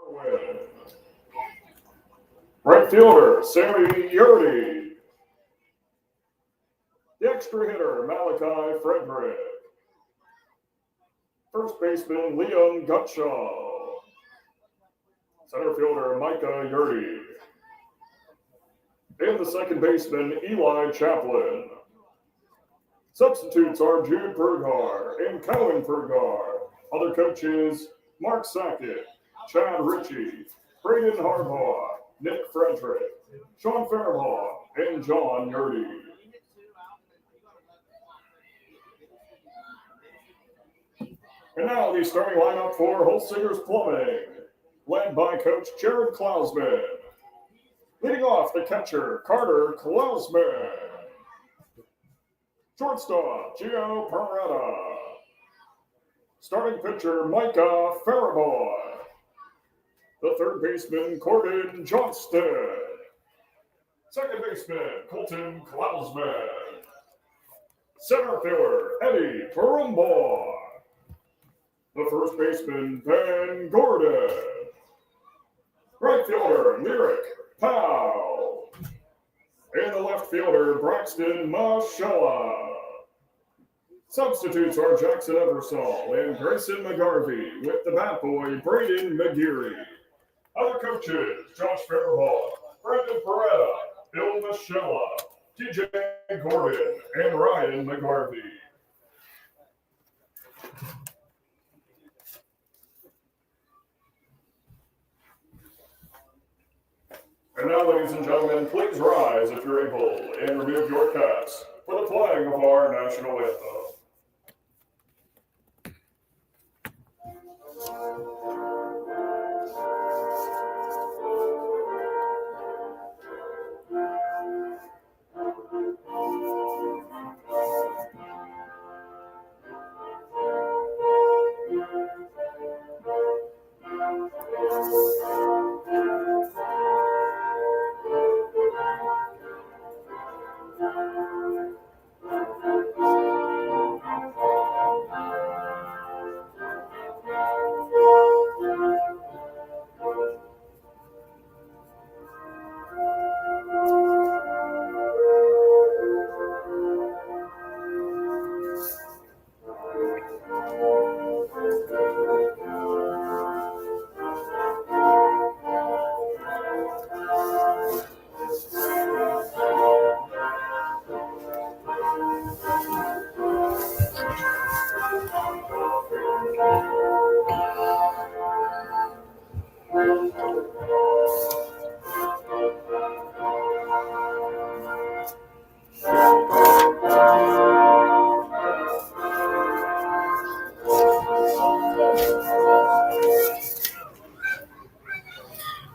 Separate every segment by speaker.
Speaker 1: Win. Right fielder, Sammy Yurdy. The extra hitter, Malachi Frederick. First baseman, Liam Gutshaw. Center fielder, Micah Yurdy. And the second baseman, Eli Chaplin. Substitutes are Jude Bergar and Cohen Bergar. Other coaches, Mark Sackett, Chad Ritchie, Braden Harbaugh, Nick Frederick, Sean Fairbaugh, and John Yurdy. And now the starting lineup for Holsinger's Plumbing, led by Coach Jared Klausman. Leading off, the catcher, Carter Klausman. Shortstop, Gio Peretta. Starting pitcher, Micah Faribault. The third baseman, Corden Johnston. Second baseman, Colton Klausman. Center fielder, Eddie Perumbaugh. The first baseman, Ben Gordon. Right fielder, Lyric Powell. And the left fielder, Braxton Mashella. Substitutes are Jackson Eversole and Grayson McGarvey, with the bat boy, Braden McGeary. Other coaches, Josh Fairbaugh, Brendan Peretta, Bill Mashella, TJ Gordon, and Ryan McGarvey. And now, ladies and gentlemen, please rise if you're able and remove your caps for the playing of our national anthem.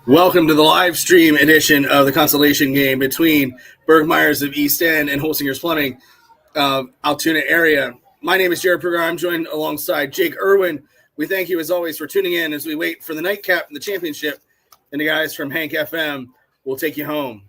Speaker 2: Welcome to the live stream edition of the consolation game between Burgmeiers of East End and Holsinger's Plumbing, Altoona area. My name is Jared Berger. I'm joined alongside Jake Irwin. We thank you, as always, for tuning in as we wait for the nightcap and the championship, and the guys from Hank FM will take you home.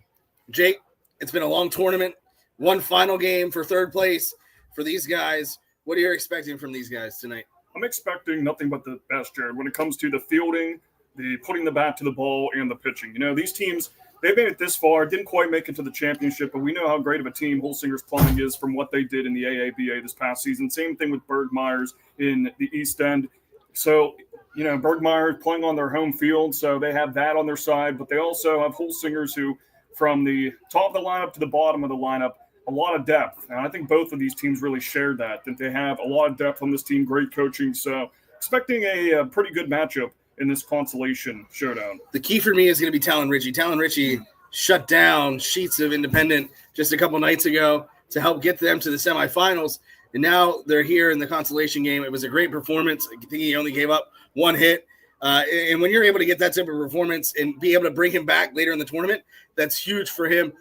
Speaker 2: Jake, it's been a long tournament. One final game for third place for these guys. What are you expecting from these guys tonight?
Speaker 1: I'm expecting nothing but the best, Jared, when it comes to the fielding, the putting the bat to the ball, and the pitching. You know, these teams, they've made it this far, didn't quite make it to the championship, but we know how great of a team Holsinger's Plumbing is from what they did in the AABA this past season. Same thing with Burgmeiers in the East End. So, you know, Burgmeier playing on their home field, so they have that on their side, but they also have Holsingers who, from the top of the lineup to the bottom of the lineup, a lot of depth. And I think both of these teams really shared that they have a lot of depth on this team, great coaching. So expecting a pretty good matchup in this consolation showdown.
Speaker 2: The key for me is going to be Talon Ritchie. Talon Ritchie shut down Sheets of Independent just a couple nights ago to help get them to the semifinals. And now they're here in the consolation game. It was a great performance. I think he only gave up one hit. And when you're able to get that type of performance and be able to bring him back later in the tournament, that's huge for him.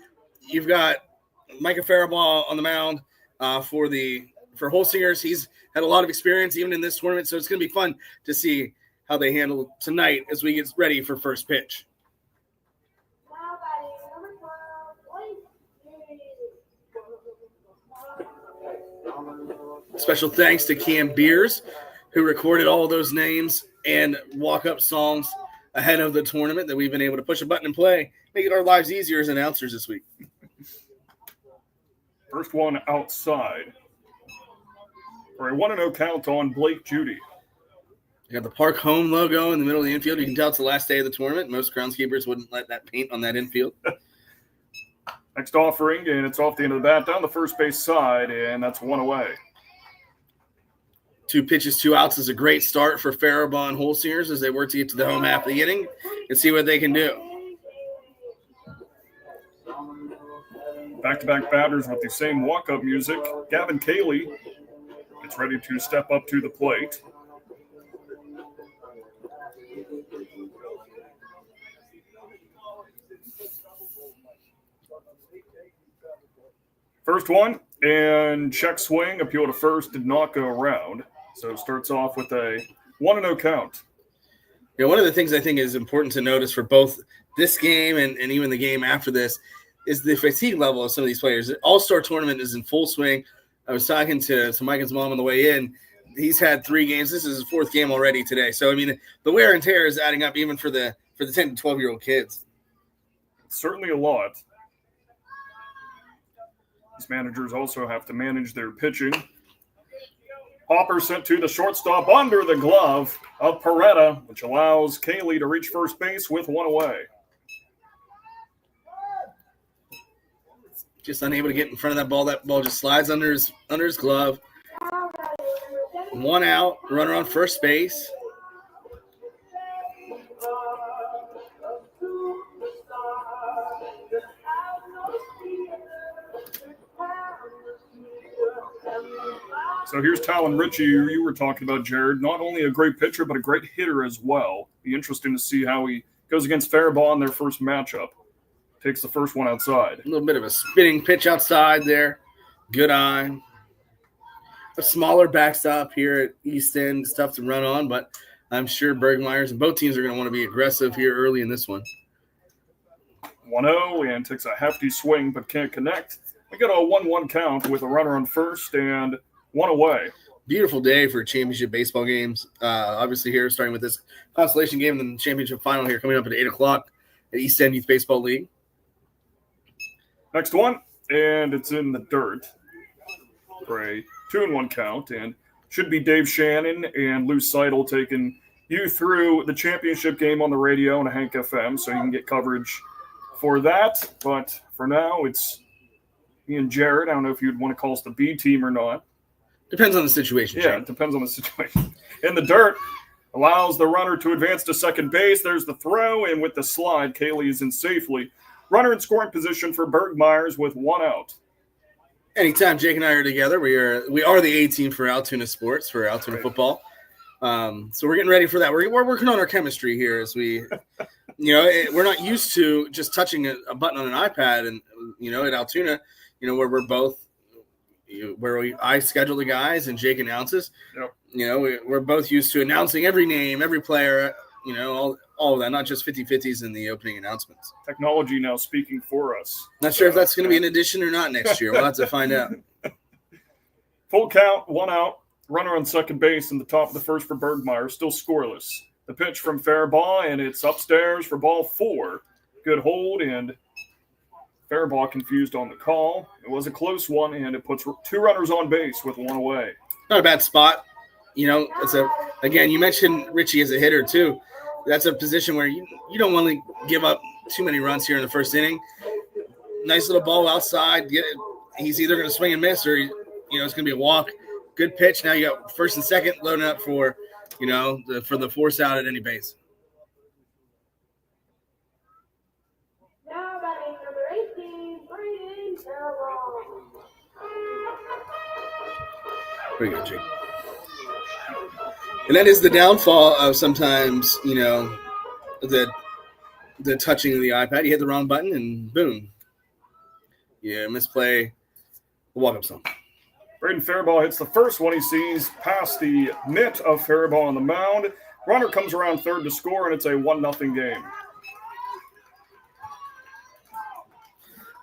Speaker 2: You've got Micah Faribault on the mound for Holsingers. He's had a lot of experience even in this tournament, so it's going to be fun to see how they handle tonight as we get ready for first pitch. Special thanks to Cam Beers, who recorded all of those names and walk-up songs ahead of the tournament that we've been able to push a button and play, making our lives easier as announcers this week.
Speaker 1: First one outside for a 1-0 count on Blake Judy.
Speaker 2: You got the Park Home logo in the middle of the infield. You can tell it's the last day of the tournament. Most groundskeepers wouldn't let that paint on that infield.
Speaker 1: Next offering, and it's off the end of the bat down the first base side, and that's one away.
Speaker 2: 2 pitches, 2 outs is a great start for Faribault and Holsingers as they work to get to the home half of the inning and see what they can do.
Speaker 1: Back-to-back batters with the same walk-up music. Gavin Cayley gets ready to step up to the plate. First one, and check swing, appeal to first, did not go around. So it starts off with a 1-0 count.
Speaker 2: You know, one of the things I think is important to notice for both this game and even the game after this is the fatigue level of some of these players. The All-Star tournament is in full swing. I was talking to Mike's mom on the way in. He's had 3 games. This is his 4th game already today. So, I mean, the wear and tear is adding up even for the 10 to 12-year-old kids.
Speaker 1: It's certainly a lot. These managers also have to manage their pitching. Hopper sent to the shortstop under the glove of Peretta, which allows Cayley to reach first base with 1 away.
Speaker 2: Just unable to get in front of that ball. That ball just slides under his glove. 1 out, runner on first base.
Speaker 1: So here's Talon Ritchie, who you were talking about, Jared. Not only a great pitcher, but a great hitter as well. Be interesting to see how he goes against Faribault in their first matchup. Takes the first one outside.
Speaker 2: A little bit of a spinning pitch outside there. Good eye. A smaller backstop here at East End. It's tough to run on, but I'm sure Burgmeiers and both teams are going to want to be aggressive here early in this one.
Speaker 1: 1-0 and takes a hefty swing but can't connect. We got a 1-1 count with a runner on first and 1 away.
Speaker 2: Beautiful day for championship baseball games. Obviously here starting with this consolation game and then the championship final here coming up at 8 o'clock at East End Youth Baseball League.
Speaker 1: Next one, and it's in the dirt for a 2-1 count, and should be Dave Shannon and Lou Seidel taking you through the championship game on the radio and a Hank FM, so you can get coverage for that. But for now, it's me and Jared. I don't know if you'd want to call us the B team or not.
Speaker 2: Depends on the situation.
Speaker 1: Yeah, it depends on the situation. In the dirt, allows the runner to advance to second base. There's the throw, and with the slide, Cayley is in safely. Runner in scoring position for Burgmeiers with 1 out.
Speaker 2: Anytime Jake and I are together, we are the A team for Altoona sports, for Altoona football. So we're getting ready for that. We're working on our chemistry here as we, we're not used to just touching a button on an iPad, and at Altoona, where I schedule the guys and Jake announces. Yep. We're both used to announcing every name, every player, all of that, not just 50-50s in the opening announcements.
Speaker 1: Technology now speaking for us.
Speaker 2: Not sure if that's going to be an addition or not next year. We'll have to find out.
Speaker 1: Full count, 1 out. Runner on second base in the top of the first for Burgmeier, still scoreless. The pitch from Faribault, and it's upstairs for ball 4. Good hold, and Faribault confused on the call. It was a close one, and it puts 2 runners on base with 1 away.
Speaker 2: Not a bad spot. Again, you mentioned Richie as a hitter too. That's a position where you don't want to give up too many runs here in the first inning. Nice little ball outside. He's either going to swing and miss or, it's going to be a walk. Good pitch. Now you got first and second loading up for, for the force out at any base.
Speaker 3: Now batting number 18, Brayden Carroll.
Speaker 2: Pretty good, Jake. And that is the downfall of sometimes, the touching of the iPad. You hit the wrong button and boom. You misplay the walk-up song.
Speaker 1: Braden Faribault hits the first one he sees past the mitt of Faribault on the mound. Runner comes around third to score, and it's a 1-0 game.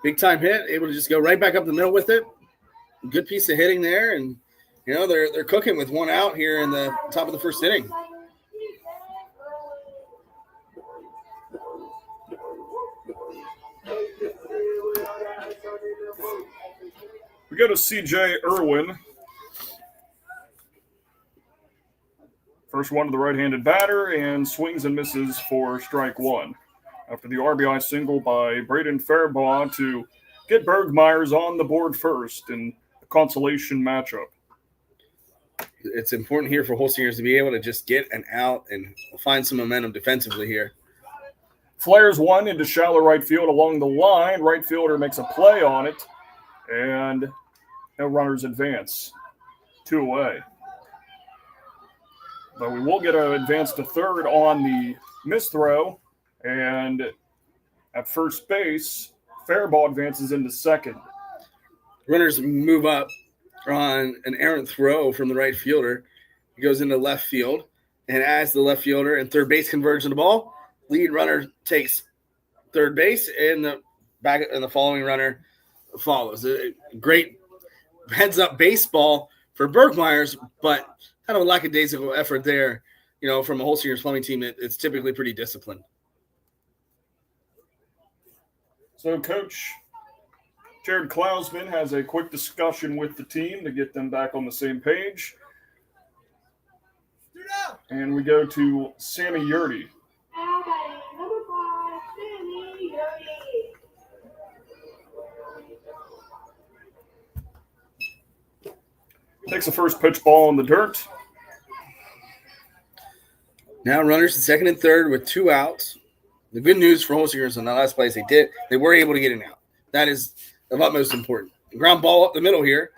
Speaker 2: Big-time hit, able to just go right back up the middle with it. Good piece of hitting there, and they're cooking with 1 out here in the top of the first inning.
Speaker 1: go to C.J. Irwin. First one to the right-handed batter and swings and misses for strike one. After the RBI single by Braden Fairbaugh to get Burgmeier on the board first in the consolation matchup.
Speaker 2: It's important here for Holsingers to be able to just get an out and find some momentum defensively here.
Speaker 1: Flares one into shallow right field along the line. Right fielder makes a play on it, and no runners advance. 2 away. But we will get an advance to third on the missed throw, and at first base, Fairbaugh advances into second.
Speaker 2: Runners move up on an errant throw from the right fielder. He goes into left field, and as the left fielder and third base converge on the ball, lead runner takes third base, and the following runner follows. A great heads-up baseball for Burgmeier, but kind of a lackadaisical effort there. From a Holsinger's plumbing team, it's typically pretty disciplined.
Speaker 1: So Coach Jared Klausman has a quick discussion with the team to get them back on the same page. And we go to Sammy Yurdy.
Speaker 3: Now batting number 5, Sammy Yurdy.
Speaker 1: Takes the first pitch ball in the dirt.
Speaker 2: Now runners at second and third with 2 outs. The good news for Holsingers in the last place, they were able to get an out. That is of utmost importance. Ground ball up the middle here.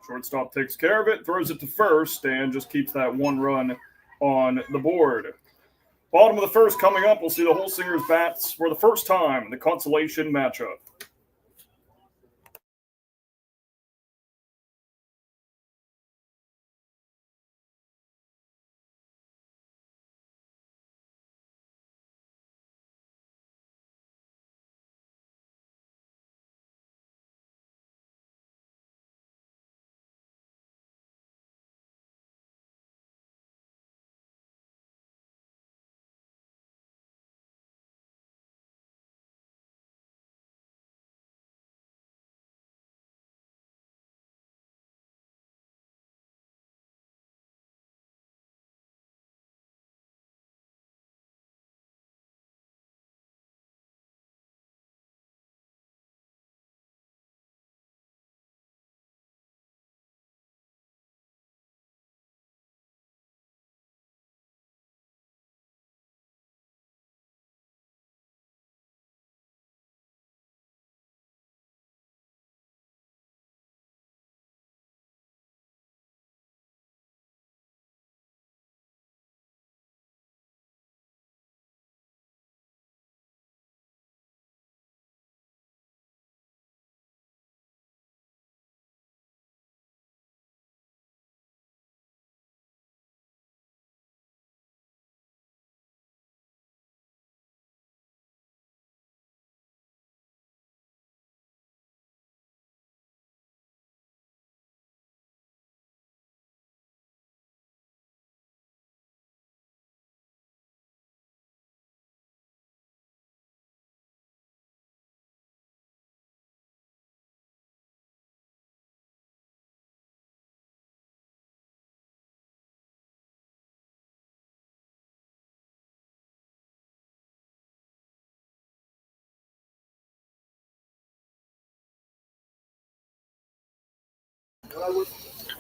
Speaker 1: Shortstop takes care of it, throws it to first, and just keeps that 1 run on the board. Bottom of the first coming up, we'll see the Holsingers bats for the first time in the consolation matchup.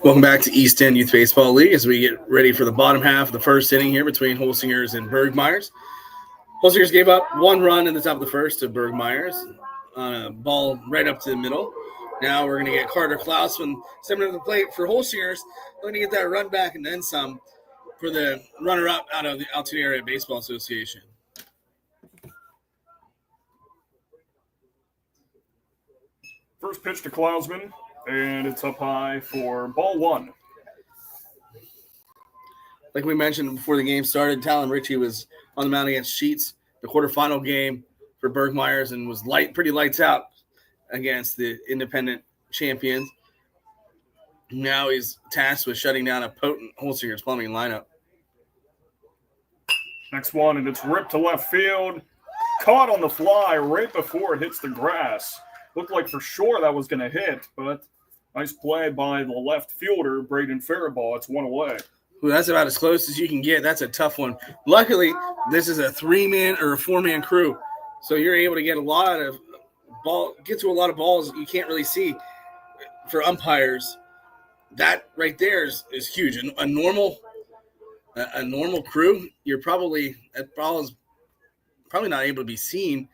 Speaker 2: Welcome back to East End Youth Baseball League as we get ready for the bottom half of the first inning here between Holsingers and Burgmeier. Holsingers gave up 1 run in the top of the first to Burgmeier. Ball right up to the middle. Now we're going to get Carter Klausman stepping to the plate for Holsingers. Looking to get that run back and then some for the runner-up out of the Altoona Area Baseball Association.
Speaker 1: First pitch to Klausman, and it's up high for ball 1.
Speaker 2: Like we mentioned before the game started, Talon Ritchie was on the mound against Sheets, the quarterfinal game for Burgmeier, and was pretty lights out against the independent champions. Now he's tasked with shutting down a potent Holsinger's plumbing lineup.
Speaker 1: Next one, and it's ripped to left field. Caught on the fly right before it hits the grass. Looked like for sure that was going to hit, but Nice play by the left fielder, Braden Faribault. It's one away.
Speaker 2: Ooh, that's about as close as you can get. That's a tough one. Luckily, this is a 3-man or a 4-man crew, so you're able to get to a lot of balls you can't really see for umpires. That right there is huge. A normal crew, you're probably not able to be seen,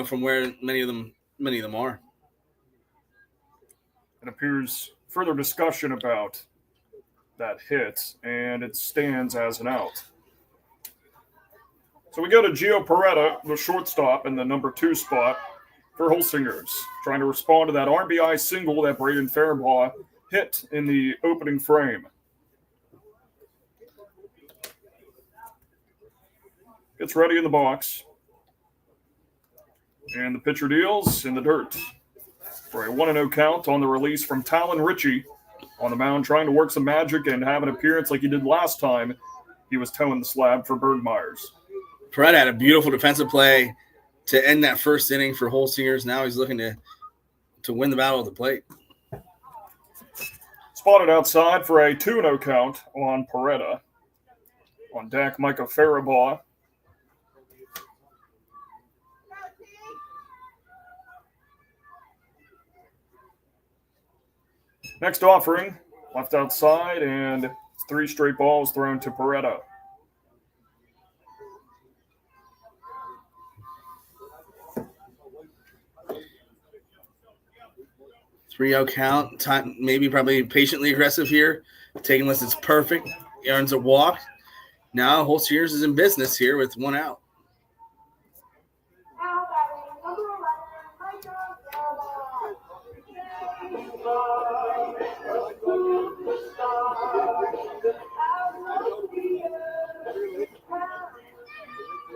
Speaker 2: from where many of them are.
Speaker 1: It appears further discussion about that hit, and it stands as an out. So we go to Gio Peretta, the shortstop, in the number 2 spot for Holsingers, trying to respond to that RBI single that Braden Faribault hit in the opening frame. Gets ready in the box. And the pitcher deals in the dirt for a 1-0 count on the release from Talon Ritchie on the mound, trying to work some magic and have an appearance like he did last time he was towing the slab for Burgmeyer's.
Speaker 2: Peretta had a beautiful defensive play to end that first inning for Holsingers. Now he's looking to win the battle at the plate.
Speaker 1: Spotted outside for a 2-0 count on Peretta. On deck, Micah Faribault. Next offering, left outside, and 3 straight balls thrown to Peretta.
Speaker 2: Three-0 count. Time, maybe probably patiently aggressive here. Taking this, it's perfect. Earns a walk. Now Holsiers is in business here with 1 out.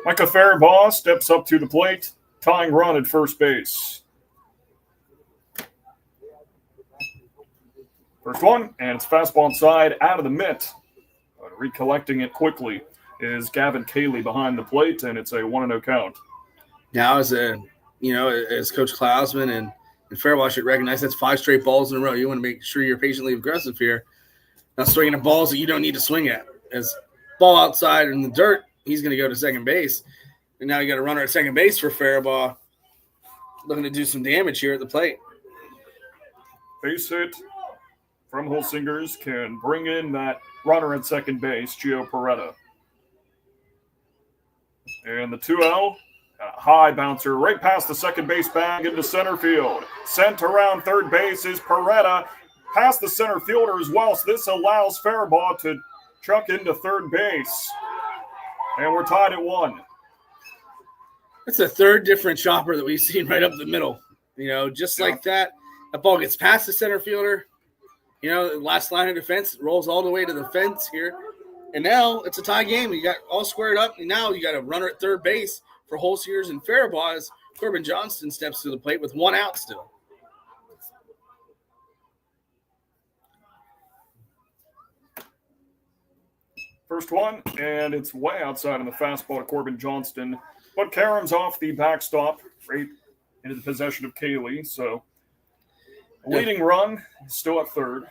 Speaker 1: Micah Faribault steps up to the plate, tying run at first base. First one, and it's fastball inside, out of the mitt. But recollecting it quickly is Gavin Cayley behind the plate, and it's a 1-0 count.
Speaker 2: Now, as Coach Klausman and Faribault should recognize, that's 5 straight balls in a row. You want to make sure you're patiently aggressive here. Now swinging at balls that you don't need to swing at. As ball outside in the dirt, he's going to go to second base. And now you got a runner at second base for Faribault, looking to do some damage here at the plate.
Speaker 1: Base hit from Holsingers can bring in that runner at second base, Gio Peretta. And the 2-0, a high bouncer right past the second base bag into center field. Sent around third base is Peretta, past the center fielder as well. So this allows Faribault to truck into third base. And we're tied at 1.
Speaker 2: That's the third different chopper that we've seen right up the middle. Just like that ball gets past the center fielder. The last line of defense rolls all the way to the fence here. And now it's a tie game. You got all squared up. And now you got a runner at third base for Holsiers and Faribault as Corbin Johnston steps to the plate with 1 out still.
Speaker 1: First one, and it's way outside on the fastball to Corbin Johnston. But Karam's off the backstop, right into the possession of Cayley. So leading run still at third.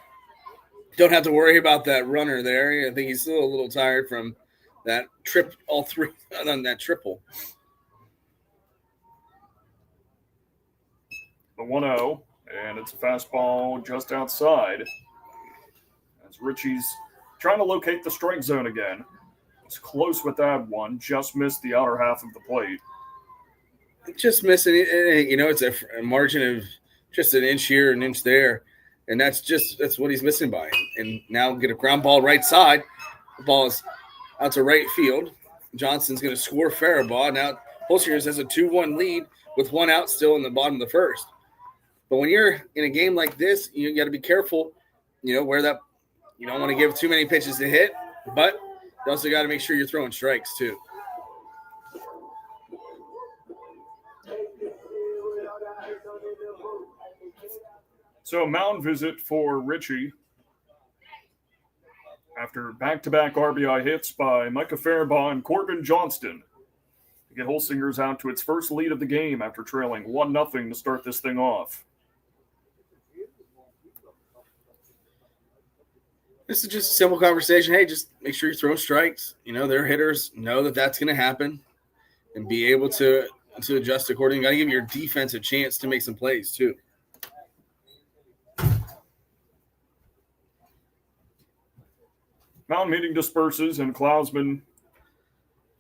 Speaker 2: Don't have to worry about that runner there. I think he's still a little tired from that trip, all 3 on that triple.
Speaker 1: The 1-0, and it's a fastball just outside. As Ritchie's trying to locate the strike zone again. It's close with that one. Just missed the outer half of the plate.
Speaker 2: Just missing it. It's a margin of just an inch here, an inch there. And that's what he's missing by. And now get a ground ball right side. The ball is out to right field. Johnson's going to score Faribault. Now Holsingers has a 2-1 lead with 1 out still in the bottom of the first. But when you're in a game like this, you got to be careful, where that you don't want to give too many pitches to hit, but you also got to make sure you're throwing strikes too.
Speaker 1: So a mound visit for Ritchie after back-to-back RBI hits by Micah Faribault and Corbin Johnston to get Holsingers out to its first lead of the game after trailing 1-0 to start this thing off.
Speaker 2: This is just a simple conversation. Hey, just make sure you throw strikes. Their hitters know that that's going to happen and be able to adjust accordingly. You got to give your defense a chance to make some plays too.
Speaker 1: Mound meeting disperses, and Klausman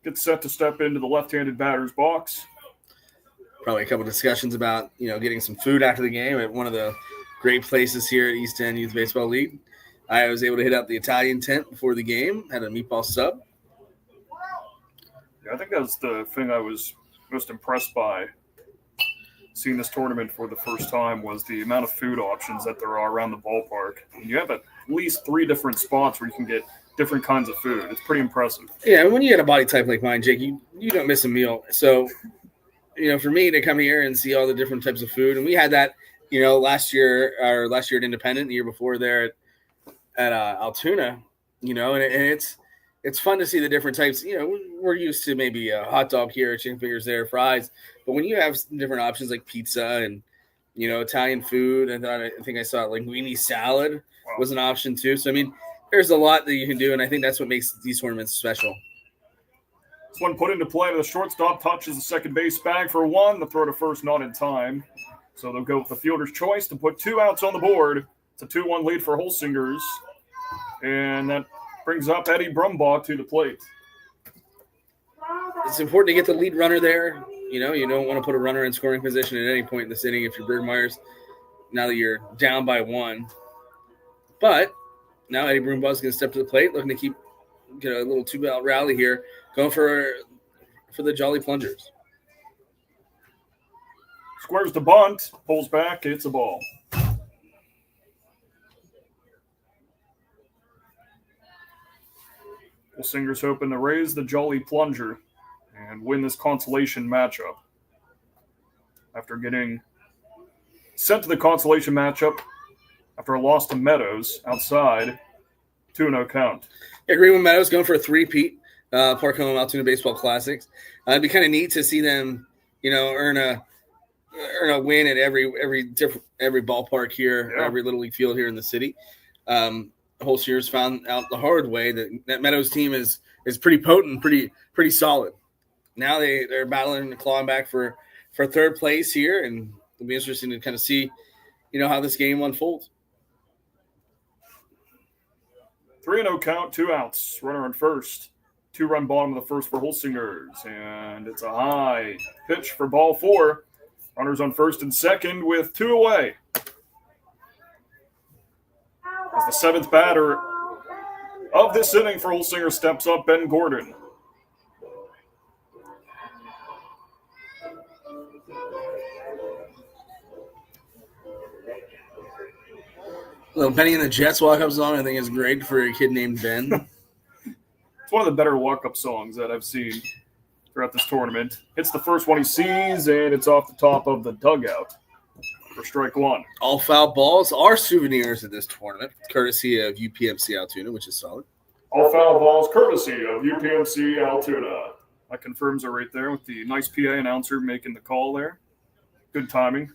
Speaker 1: gets set to step into the left-handed batter's box.
Speaker 2: Probably a couple of discussions about, getting some food after the game at one of the great places here at East End Youth Baseball League. I was able to hit up the Italian tent before the game, had a meatball sub.
Speaker 1: Yeah, I think that's the thing I was most impressed by seeing this tournament for the first time was the amount of food options that there are around the ballpark. And you have at least 3 different spots where you can get different kinds of food. It's pretty impressive.
Speaker 2: Yeah, when you get a body type like mine, Jake, you don't miss a meal. So, for me to come here and see all the different types of food, and we had that, last year at Independent, the year before there at Altoona, and it's fun to see the different types. We're used to maybe a hot dog here, chicken fingers there, fries, but when you have some different options like pizza and Italian food, and I think I saw linguine salad was an option too. So there's a lot that you can do, and I think that's what makes these tournaments special.
Speaker 1: This one put into play. The shortstop touches the second base bag for 1. The throw to first not in time. So they'll go with the fielder's choice to put 2 outs on the board. It's a 2-1 lead for Holsingers. And that brings up Eddie Brumbaugh to the plate.
Speaker 2: It's important to get the lead runner there. You don't want to put a runner in scoring position at any point in this inning if you're Burgmeiers, now that you're down by 1. But now Eddie Brumbaugh is going to step to the plate, looking to get a little 2-out rally here, going for the Jolly Plungers.
Speaker 1: Squares the bunt, pulls back, it's a ball. Holsinger's hoping to raise the Jolly Plunger and win this consolation matchup. After getting sent to the consolation matchup after a loss to Meadows outside, 2-0 count.
Speaker 2: Yeah, Greenwood Meadows going for a 3-peat, Park Home Altoona Baseball Classics. It'd be kind of neat to see them, earn a win at every ballpark here, every Little League field here in the city. Holsingers found out the hard way that Meadows team is pretty potent, pretty solid. Now they're battling and clawing back for third place here, and it'll be interesting to kind of see, how this game unfolds.
Speaker 1: 3-0 count, 2 outs. Runner on first. 2-run bottom of the first for Holsingers, and it's a high pitch for ball 4. Runners on first and second with 2 away. As the 7th batter of this inning for Holsinger steps up, Ben Gordon.
Speaker 2: Little Benny and the Jets walk-up song I think is great for a kid named Ben.
Speaker 1: It's one of the better walk-up songs that I've seen throughout this tournament. It's the first one he sees, and it's off the top of the dugout for strike 1.
Speaker 2: All foul balls are souvenirs at this tournament, courtesy of UPMC Altoona, which is solid.
Speaker 1: All foul balls courtesy of UPMC Altoona. That confirms it right there with the nice PA announcer making the call there. Good timing.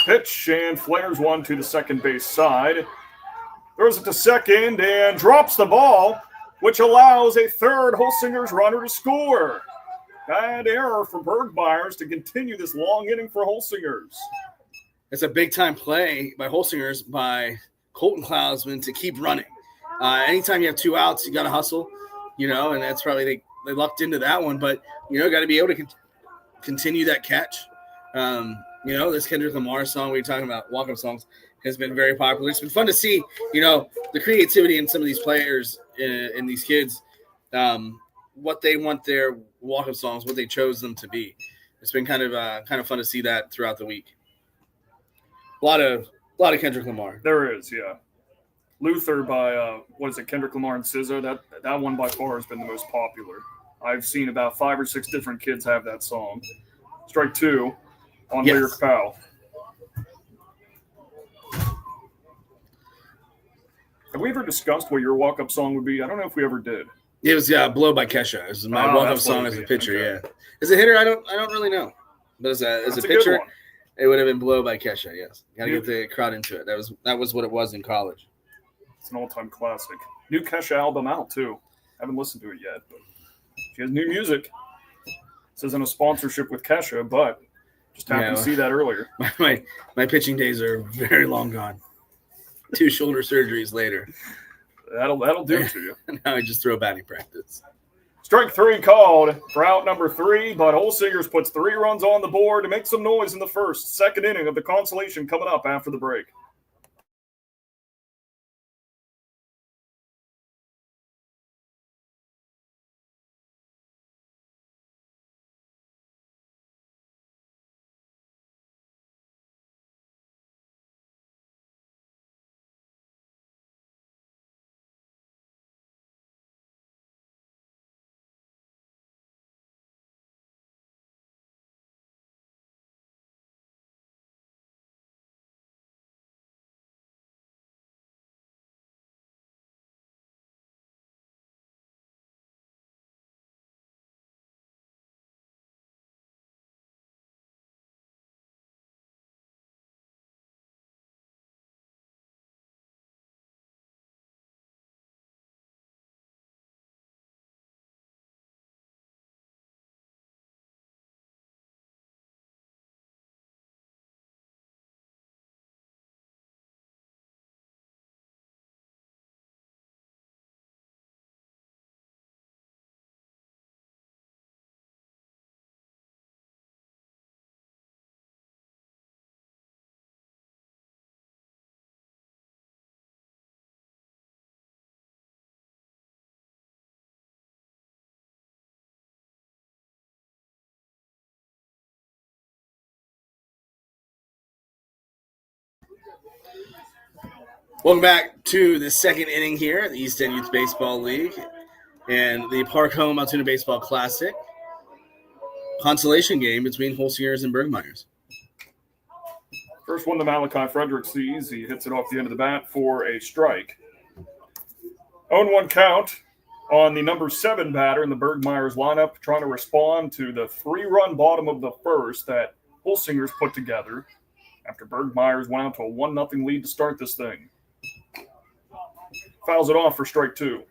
Speaker 1: Pitch and flares one to the second base side. Throws it to second and drops the ball, which allows a third Holsinger's runner to score. Bad error for Burgmeier to continue this long inning for Holsingers.
Speaker 2: It's a big-time play by Holsingers by Colton Klausman to keep running. Anytime you have 2 outs, you got to hustle, and that's probably they lucked into that one. But, got to be able to continue that catch. This Kendrick Lamar song we were talking about, walk-up songs, has been very popular. It's been fun to see, the creativity in some of these players and these kids, what they want their walk-up songs, what they chose them to be. It's been kind of fun to see that throughout the week. A lot of Kendrick Lamar.
Speaker 1: There is, yeah. Luther by Kendrick Lamar and SZA. That one by far has been the most popular. I've seen about 5 or 6 different kids have that song. Strike 2 on Lyric Pal. Have we ever discussed what your walk-up song would be? I don't know if we ever did.
Speaker 2: It was Blow by Kesha. It was my walk-up song as a pitcher, okay. As a hitter, I don't really know. But as a pitcher, it would have been Blow by Kesha, yes. Got to get the crowd into it. That was what it was in college.
Speaker 1: It's an all-time classic. New Kesha album out, too. Haven't listened to it yet, but she has new music. This isn't a sponsorship with Kesha, but just happened to see that earlier.
Speaker 2: My pitching days are very long gone. 2 shoulder surgeries later.
Speaker 1: That'll do it to you.
Speaker 2: Now I just throw batting practice.
Speaker 1: Strike 3 called for out number 3, but Holsingers puts 3 runs on the board to make some noise in the first. Second inning of the consolation coming up after the break.
Speaker 2: Welcome back to the second inning here at the East End Youth Baseball League and the Park Home Altoona Baseball Classic consolation game between Holsingers and Burgmeiers.
Speaker 1: First one, the Malachi Frederick sees. He hits it off the end of the bat for a strike. 0-1 count on the number 7 batter in the Burgmeiers lineup, trying to respond to the 3-run bottom of the first that Holsingers put together after Burgmeiers went out to a 1-0 lead to start this thing. Fouls it off for strike 2.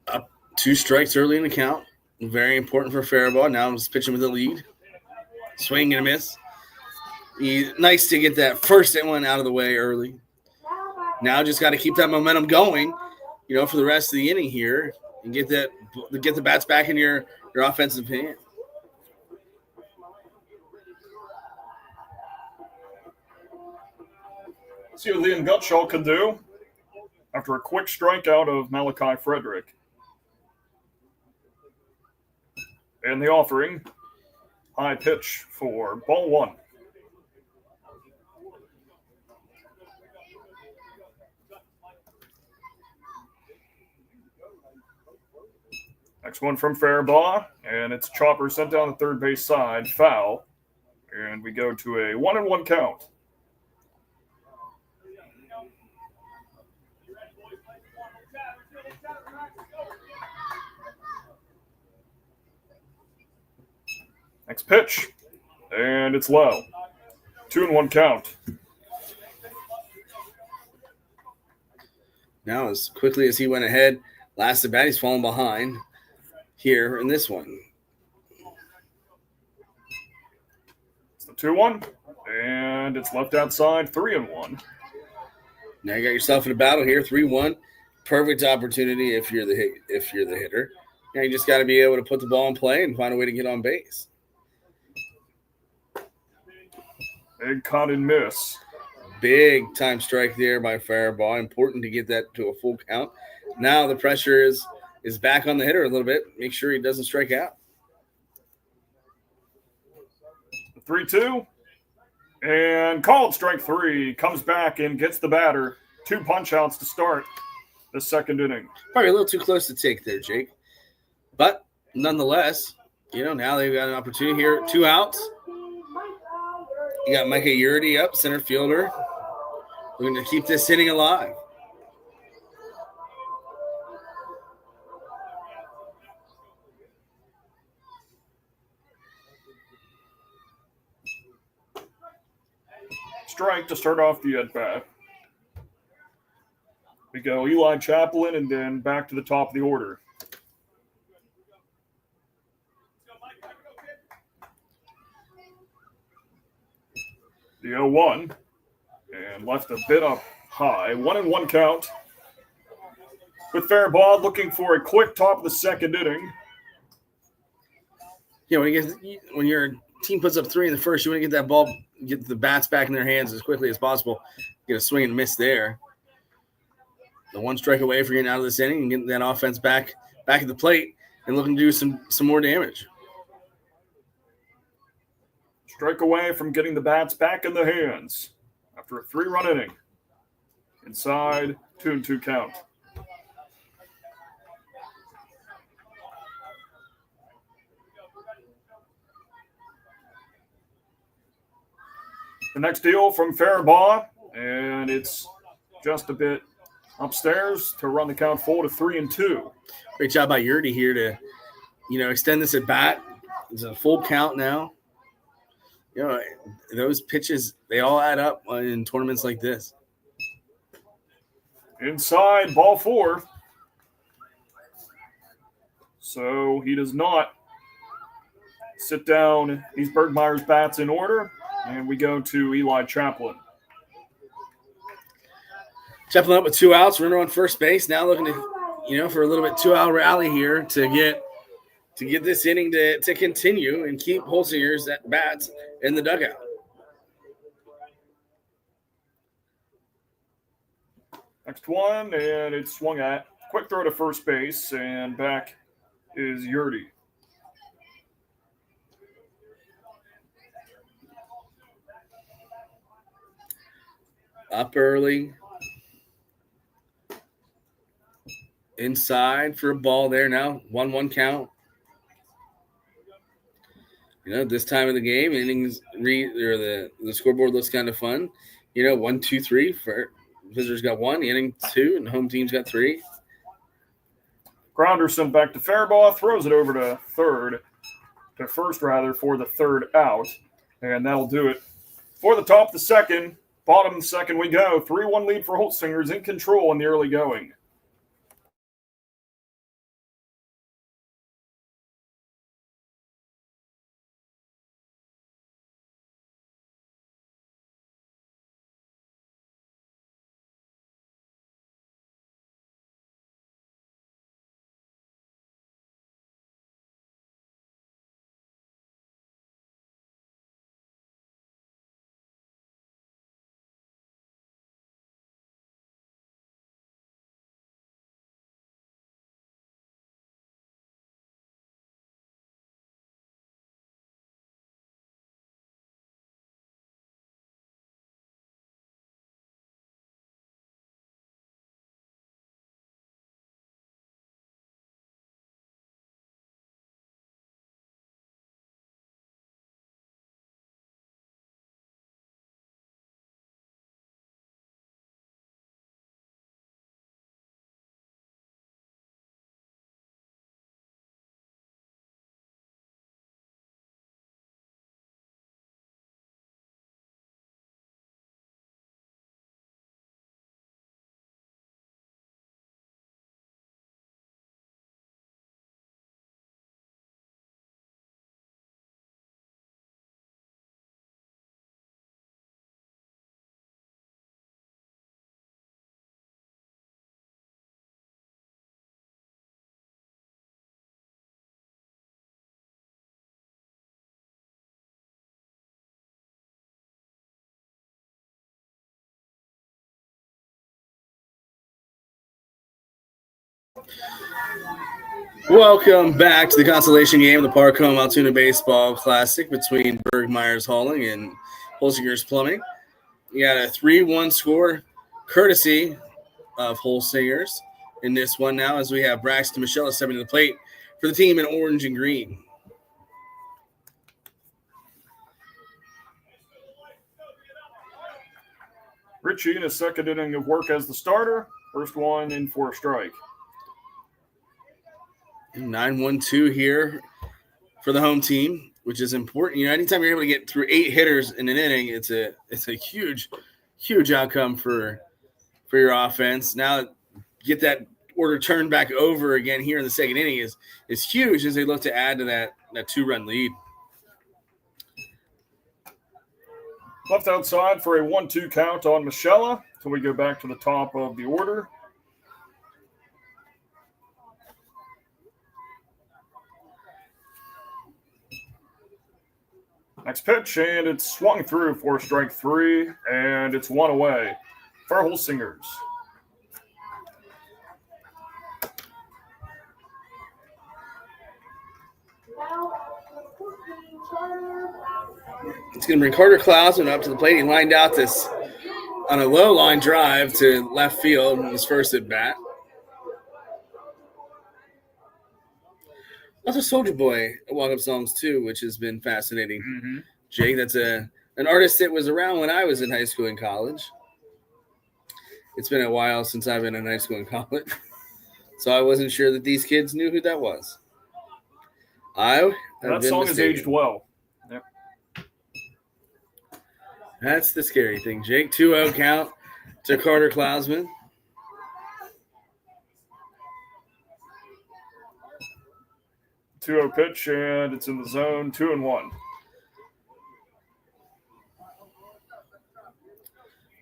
Speaker 2: Up 2 strikes early in the count. Very important for Faribault. Now I'm just pitching with the lead. Swing and a miss. Nice to get that first one out of the way early. Now just got to keep that momentum going, for the rest of the inning here and get the bats back in your offensive hand.
Speaker 1: See what Liam Gutshaw could do after a quick strikeout of Malachi Frederick. And the offering, high pitch for ball 1. Next one from Faribault, and it's chopper sent down the third base side, foul. And we go to a 1-1 count. Next pitch, and it's low. 2-1 count.
Speaker 2: Now, as quickly as he went ahead, last at bat, he's falling behind here in this one.
Speaker 1: It's the 2-1, and it's left outside, 3-1.
Speaker 2: Now you got yourself in a battle here, 3-1. Perfect opportunity if you're the hitter. Now you just got to be able to put the ball in play and find a way to get on base.
Speaker 1: Big cut and miss.
Speaker 2: Big time strike there by Faribault. Important to get that to a full count. Now the pressure is back on the hitter a little bit. Make sure he doesn't strike out.
Speaker 1: 3-2. And called strike 3. Comes back and gets the batter. 2 punch outs to start the second inning.
Speaker 2: Probably a little too close to take there, Jake. But nonetheless, now they've got an opportunity here. 2 outs. You got Micah Yurdy up, center fielder. We're going to keep this inning alive.
Speaker 1: strike to start off the at-bat. We go Eli Chaplin and then back to the top of the order. The 0-1 and left a bit up high. 1-1 count. With Faribault looking for a quick top of the second inning.
Speaker 2: Yeah, when your team puts up 3 in the first, you want to get that ball, get the bats back in their hands as quickly as possible. Get a swing and miss there. The 1 strike away for getting out of this inning and getting that offense back at the plate and looking to do some more damage.
Speaker 1: Strike away from getting the bats back in the hands after a 3-run inning. Inside, 2-2 count. The next deal from Faribault, and it's just a bit upstairs to run the count full to 3-2.
Speaker 2: Great job by Yurdy here to, extend this at bat. It's a full count now. Those pitches, they all add up in tournaments like this.
Speaker 1: Inside, ball 4. So he does not sit down these Burgmeier's bats in order, and we go to Eli Chaplin.
Speaker 2: Chaplin up with 2 outs, runner on first base. Now looking to, for a little bit 2-out rally here to get this inning to continue and keep Holsinger's at bats in the dugout.
Speaker 1: Next one, and it's swung at. Quick throw to first base, and back is Yurdy.
Speaker 2: Up early. Inside for a ball there now. 1-1 count. This time of the game, innings the scoreboard looks kind of fun. 1, 2, 3 for visitors got 1, inning 2, and home team's got 3.
Speaker 1: Grounder sent back to Faribault, throws it over to first for the third out, and that'll do it for the top of the second. Bottom of the second we go. 3-1 lead for Holsingers, in control in the early going.
Speaker 2: Welcome back to the consolation game, the Park Home Altoona Baseball Classic between Burgmeier's Hauling and Holsinger's Plumbing. We got a 3-1 score courtesy of Holsinger's in this one now, as we have Braxton Michelle stepping to the plate for the team in orange and green.
Speaker 1: Ritchie in his second inning of work as the starter. First one in for a strike.
Speaker 2: 9-1-2 here for the home team. which is important. Anytime you're able to get through 8 hitters in an inning, it's a huge outcome for your offense. Now, get that order turned back over again here in the second inning is huge as they look to add to that 2-run lead.
Speaker 1: Left outside for a 1-2 count on Michelle until we go back to the top of the order. Next pitch, and it's swung through for strike 3, and it's 1 away for Holsingers.
Speaker 2: It's going to bring Carter Klausman up to the plate. He lined out this on a low line drive to left field in his first at bat. Also, Soulja Boy walk-up songs too, which has been fascinating.
Speaker 1: Mm-hmm.
Speaker 2: Jake, that's an artist that was around when I was in high school and college. It's been a while since I've been in high school and college, so I wasn't sure that these kids knew who that was.
Speaker 1: That song has aged well. Yep.
Speaker 2: That's the scary thing, Jake. 2-0 count to Carter Klausman.
Speaker 1: Two-0 pitch, and it's in the zone. 2-1.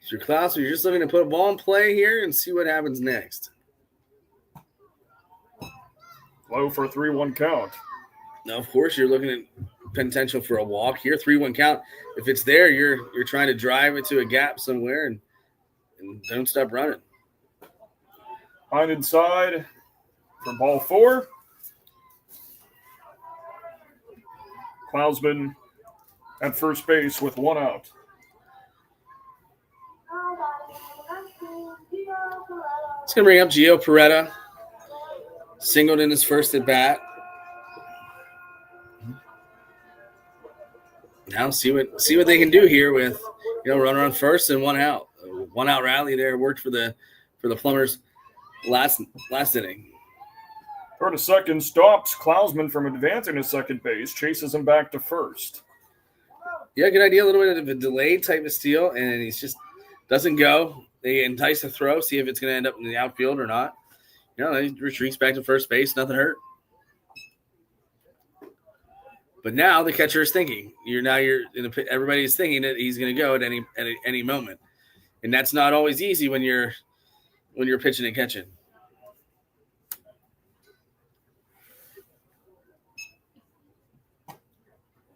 Speaker 2: So Klausman, you're just looking to put a ball in play here and see what happens next.
Speaker 1: Low for a 3-1 count.
Speaker 2: Now, of course, you're looking at potential for a walk here. 3-1 count. If it's there, you're trying to drive it to a gap somewhere and don't stop running.
Speaker 1: Line inside for ball 4. Klausman at first base with 1 out.
Speaker 2: It's going to bring up Gio Peretta. Singled in his first at bat. Now see what they can do here with runner on first and 1 out. 1 out rally there worked for the Plumbers last inning.
Speaker 1: Throw to second, stops Klausman from advancing to second base, chases him back to first.
Speaker 2: Yeah, good idea. A little bit of a delayed type of steal, and he just doesn't go. They entice a throw, see if it's going to end up in the outfield or not. He retreats back to first base, nothing hurt. But now the catcher is thinking. Everybody's thinking that he's going to go at any moment, and that's not always easy when you're pitching and catching.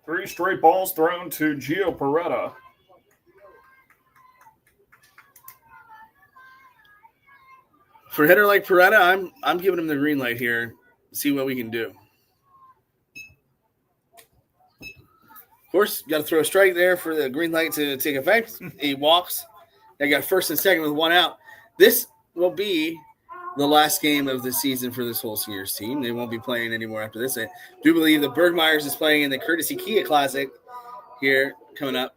Speaker 1: Three straight balls thrown to Gio Peretta.
Speaker 2: For a hitter like Peretta, I'm giving him the green light here. See what we can do. Of course, got to throw a strike there for the green light to take effect. He walks. I got first and second with 1 out. This will be the last game of the season for this Holsingers team. They won't be playing anymore after this. I do believe the Burgmeiers is playing in the Courtesy Kia Classic here coming up.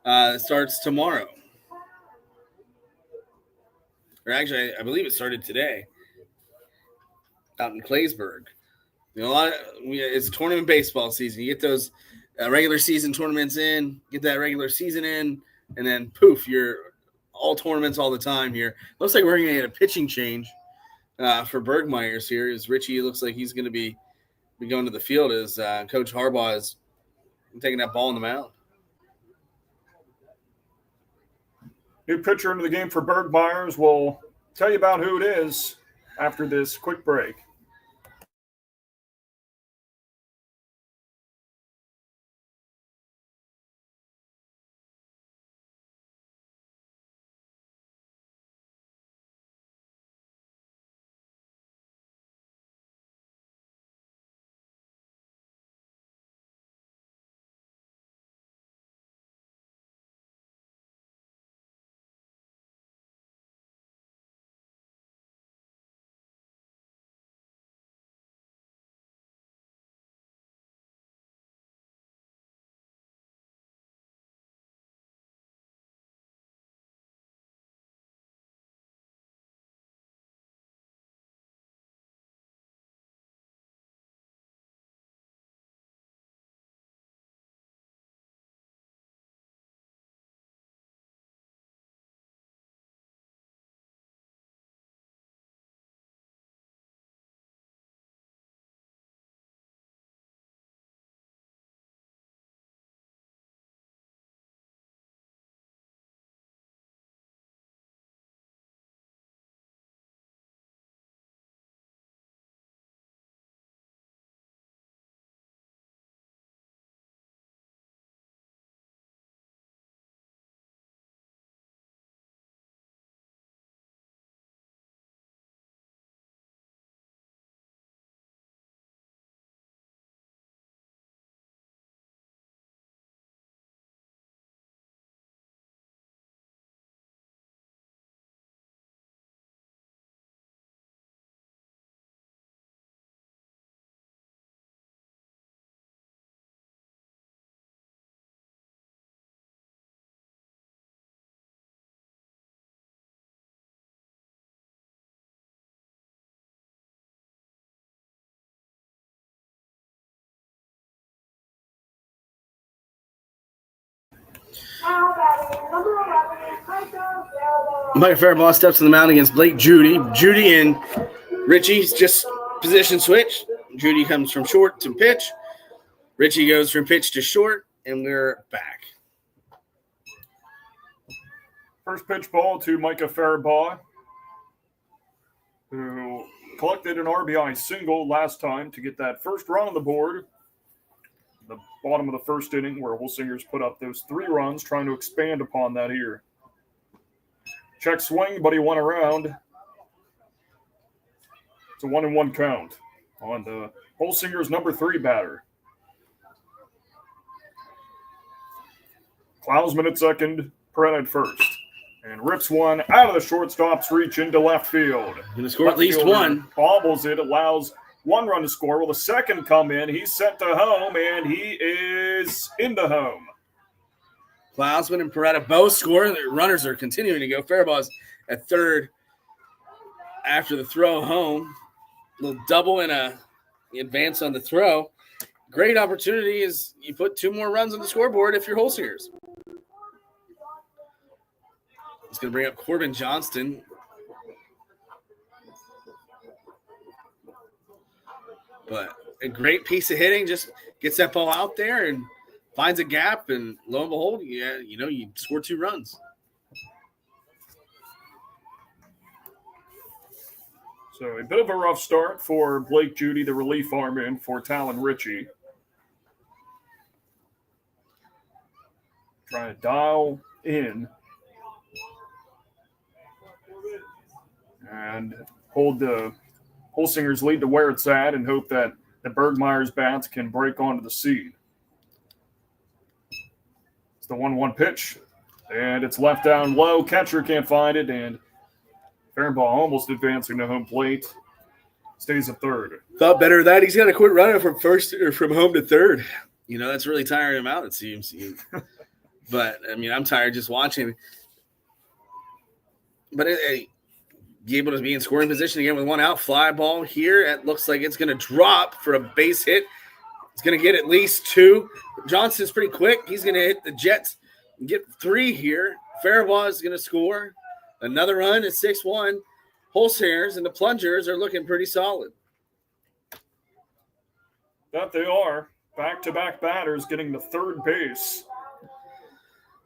Speaker 2: It starts tomorrow. Or actually, I believe it started today out in Claysburg. It's tournament baseball season. You get those regular season tournaments in, get that regular season in, and then poof, you're all tournaments all the time here. Looks like we're going to get a pitching change for Burgmeiers here. As Richie looks like he's going to be going to the field as Coach Harbaugh is taking that ball on the mound.
Speaker 1: New pitcher into the game for Burgmeiers. We'll tell you about who it is after this quick break.
Speaker 3: Now batting number 11, Michael Faraball.
Speaker 2: Mike Faribault steps to the mound against Blake Judy. Judy and Richie's just position switch. Judy comes from short to pitch. Richie goes from pitch to short, and we're back.
Speaker 1: First pitch ball to Micah Faribault, who collected an RBI single last time to get that first run on the board. The bottom of the first inning, where Holsinger's put up those 3 runs, trying to expand upon that here. Check swing, but he went around. It's a 1-1 count on the Holsinger's number 3 batter. Klausman at second, Perrette at first. And rips one out of the shortstop's reach into left field.
Speaker 2: Going to score at least one.
Speaker 1: Bobbles it, allows 1 run to score. Will the second come in? He's sent to home, and he is into home.
Speaker 2: Klausman and Perrette both score. The runners are continuing to go. Farabaugh's at third after the throw home. A little double and a advance on the throw. Great opportunity is you put 2 more runs on the scoreboard if you're Holsingers. It's going to bring up Corbin Johnston. But a great piece of hitting, just gets that ball out there and finds a gap, and lo and behold, you score 2 runs.
Speaker 1: So a bit of a rough start for Blake Judy, the relief arm in for Talon Ritchie. Trying to dial in and hold the Holsinger's lead to where it's at and hope that the Burgmeier's bats can break onto the seed. It's the 1-1 pitch, and it's left down low. Catcher can't find it, and Faribault almost advancing to home plate. Stays at third.
Speaker 2: Thought better of that. He's got to quit running from first or from home to third. That's really tiring him out, it seems. But, I'm tired just watching. But be able to be in scoring position again with 1 out. Fly ball here. It looks like it's going to drop for a base hit. It's going to get at least 2. Johnson's pretty quick. He's going to hit the Jets and get 3 here. Faribault is going to score another run at 6-1. Holsingers and the Plungers are looking pretty solid.
Speaker 1: That they are. Back-to-back batters getting to third base.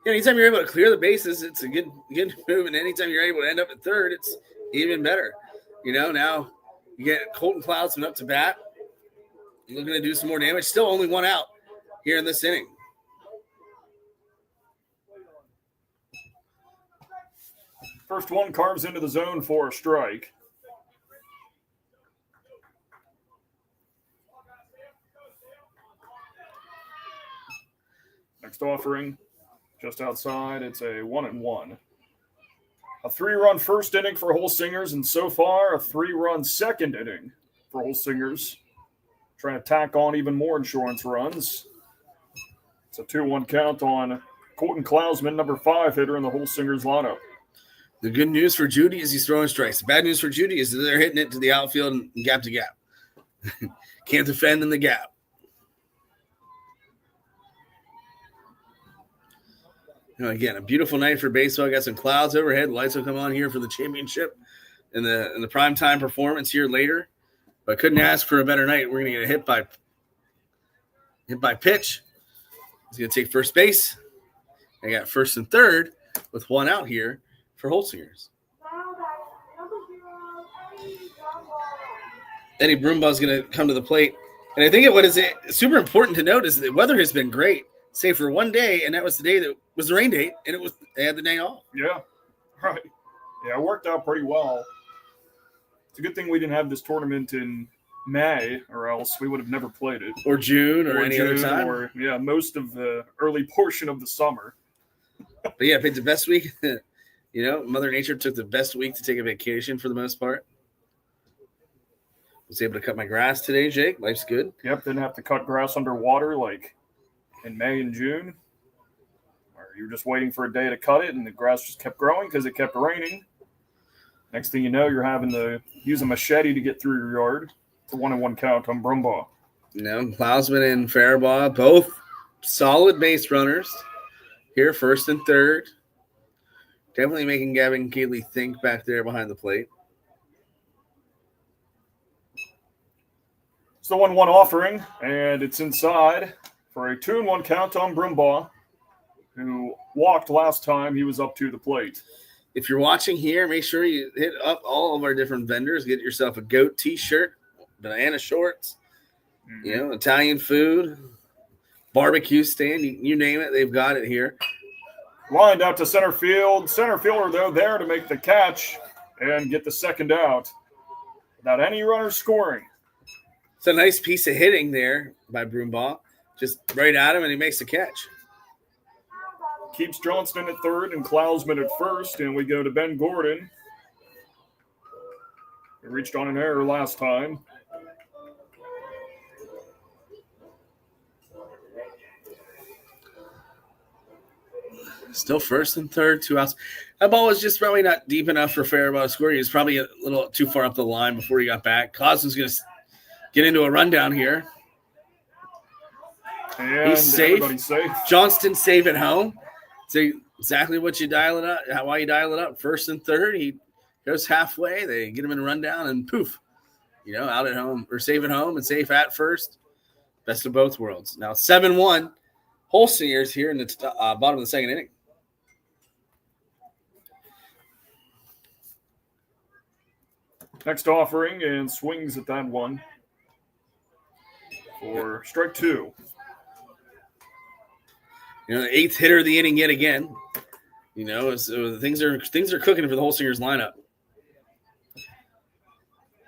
Speaker 2: Yeah, anytime you're able to clear the bases, it's a good move. And anytime you're able to end up at third, it's even better. Now you get Colton Klausman up to bat. Looking to do some more damage. Still only 1 out here in this inning.
Speaker 1: First one carves into the zone for a strike. Next offering, just outside, it's a 1-1. A 3-run first inning for Holsingers, and so far a 3-run second inning for Holsingers. Trying to tack on even more insurance runs. It's a 2-1 count on Colton Klausman, number 5 hitter in the Holsingers lineup.
Speaker 2: The good news for Judy is he's throwing strikes. The bad news for Judy is that they're hitting it to the outfield and gap to gap. Can't defend in the gap. Again, a beautiful night for baseball. Got some clouds overhead. Lights will come on here for the championship and the primetime performance here later. But couldn't ask for a better night. We're going to get a hit by pitch. He's going to take first base. I got first and third with 1 out here for Holsingers. Eddie Brumbaugh is going to come to the plate. And I think what is super important to note is that the weather has been great, save for one day, and that was the day that was the rain date, and they had the day off.
Speaker 1: Yeah, right. Yeah, it worked out pretty well. It's a good thing we didn't have this tournament in May, or else we would have never played it.
Speaker 2: Or June, or any other time.
Speaker 1: Or, most of the early portion of the summer.
Speaker 2: But yeah, picked the best week. Mother Nature took the best week to take a vacation for the most part. Was able to cut my grass today, Jake. Life's good.
Speaker 1: Yep, didn't have to cut grass underwater like in May and June. Or you were just waiting for a day to cut it, and the grass just kept growing because it kept raining. Next thing you know, you're having to use a machete to get through your yard. It's a 1-1 count on Brumbaugh.
Speaker 2: Klausman and Faribault, both solid base runners. here, first and third. Definitely making Gavin Keeley think back there behind the plate.
Speaker 1: It's the 1-1 offering, and it's inside for a 2-1 count on Brumbaugh, who walked last time he was up to the plate.
Speaker 2: If you're watching here, make sure you hit up all of our different vendors. Get yourself a goat t-shirt, banana shorts, Italian food, barbecue stand, you name it, they've got it here.
Speaker 1: Lined out to center field. Center fielder, though, there to make the catch and get the second out without any runners scoring.
Speaker 2: It's a nice piece of hitting there by Brumbaugh. Just right at him, and he makes the catch.
Speaker 1: Keeps Johnston at third and Klausman at first, and we go to Ben Gordon. He reached on an error last time.
Speaker 2: Still first and third, 2 outs. That ball was just probably not deep enough for Faribault to score. He was probably a little too far up the line before he got back. Klausman's going to get into a rundown here.
Speaker 1: And
Speaker 2: he's safe.
Speaker 1: Everybody's safe.
Speaker 2: Johnston safe at home. So exactly what you dial it up, why you dial it up. First and third, he goes halfway. They get him in a rundown, and poof, out at home or safe at home and safe at first. Best of both worlds. Now 7-1. Holsinger's here in the bottom of the second inning.
Speaker 1: Next offering and swings at that one for strike 2.
Speaker 2: The eighth hitter of the inning yet again. So things are cooking for the Holsingers lineup.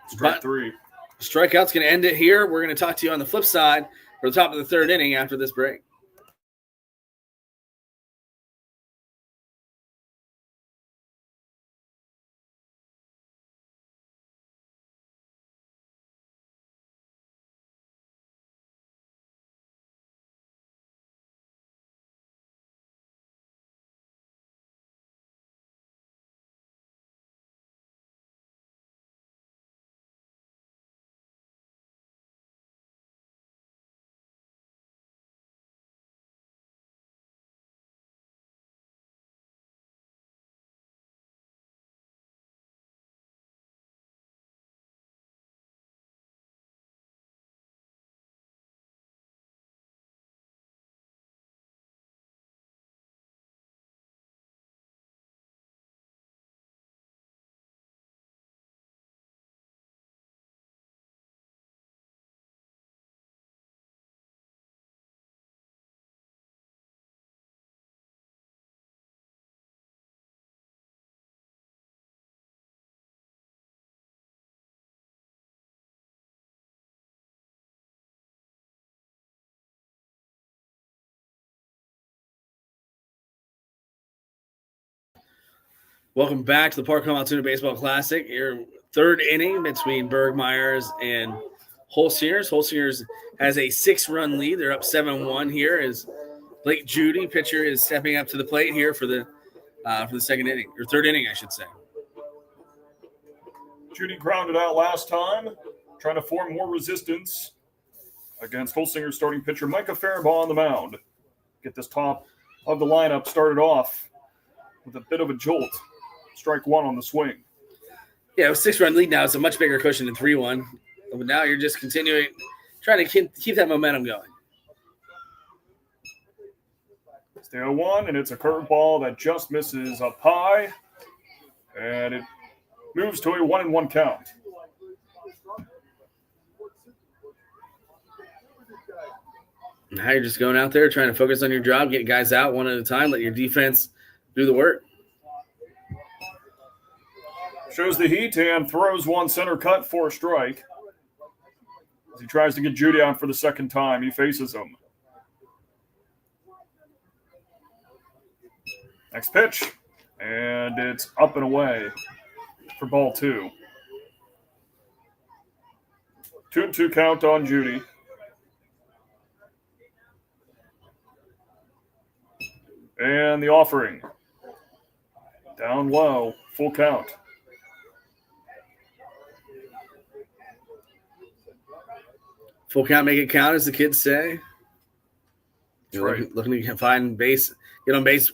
Speaker 1: Strike 3.
Speaker 2: Strikeout's going to end it here. We're going to talk to you on the flip side for the top of the third inning after this break. Welcome back to the Park Home Altoona Baseball Classic. Your third inning between Burgmeiers and Holsingers. Holsingers has a 6-run lead. They're up 7-1 here as Blake Judy, pitcher, is stepping up to the plate here for the second inning, or third inning, I should say.
Speaker 1: Judy grounded out last time, trying to form more resistance against Holsinger's starting pitcher Micah Faribault on the mound. Get this top of the lineup started off with a bit of a jolt. Strike 1 on the swing.
Speaker 2: Yeah, with 6-run lead now, it's a much bigger cushion than 3-1. But now you're just continuing, trying to keep that momentum going.
Speaker 1: It's the 0-1, and it's a curveball that just misses up high. And it moves to a 1-1 count.
Speaker 2: Now you're just going out there trying to focus on your job, get guys out one at a time, let your defense do the work.
Speaker 1: Shows the heat and throws one center cut for a strike. As he tries to get Judy out for the second time, he faces him. Next pitch, and it's up and away for ball 2. 2-2 count on Judy. And the offering. Down low, full count.
Speaker 2: Full count, make it count, as the kids say.
Speaker 1: That's right.
Speaker 2: Looking to find get on base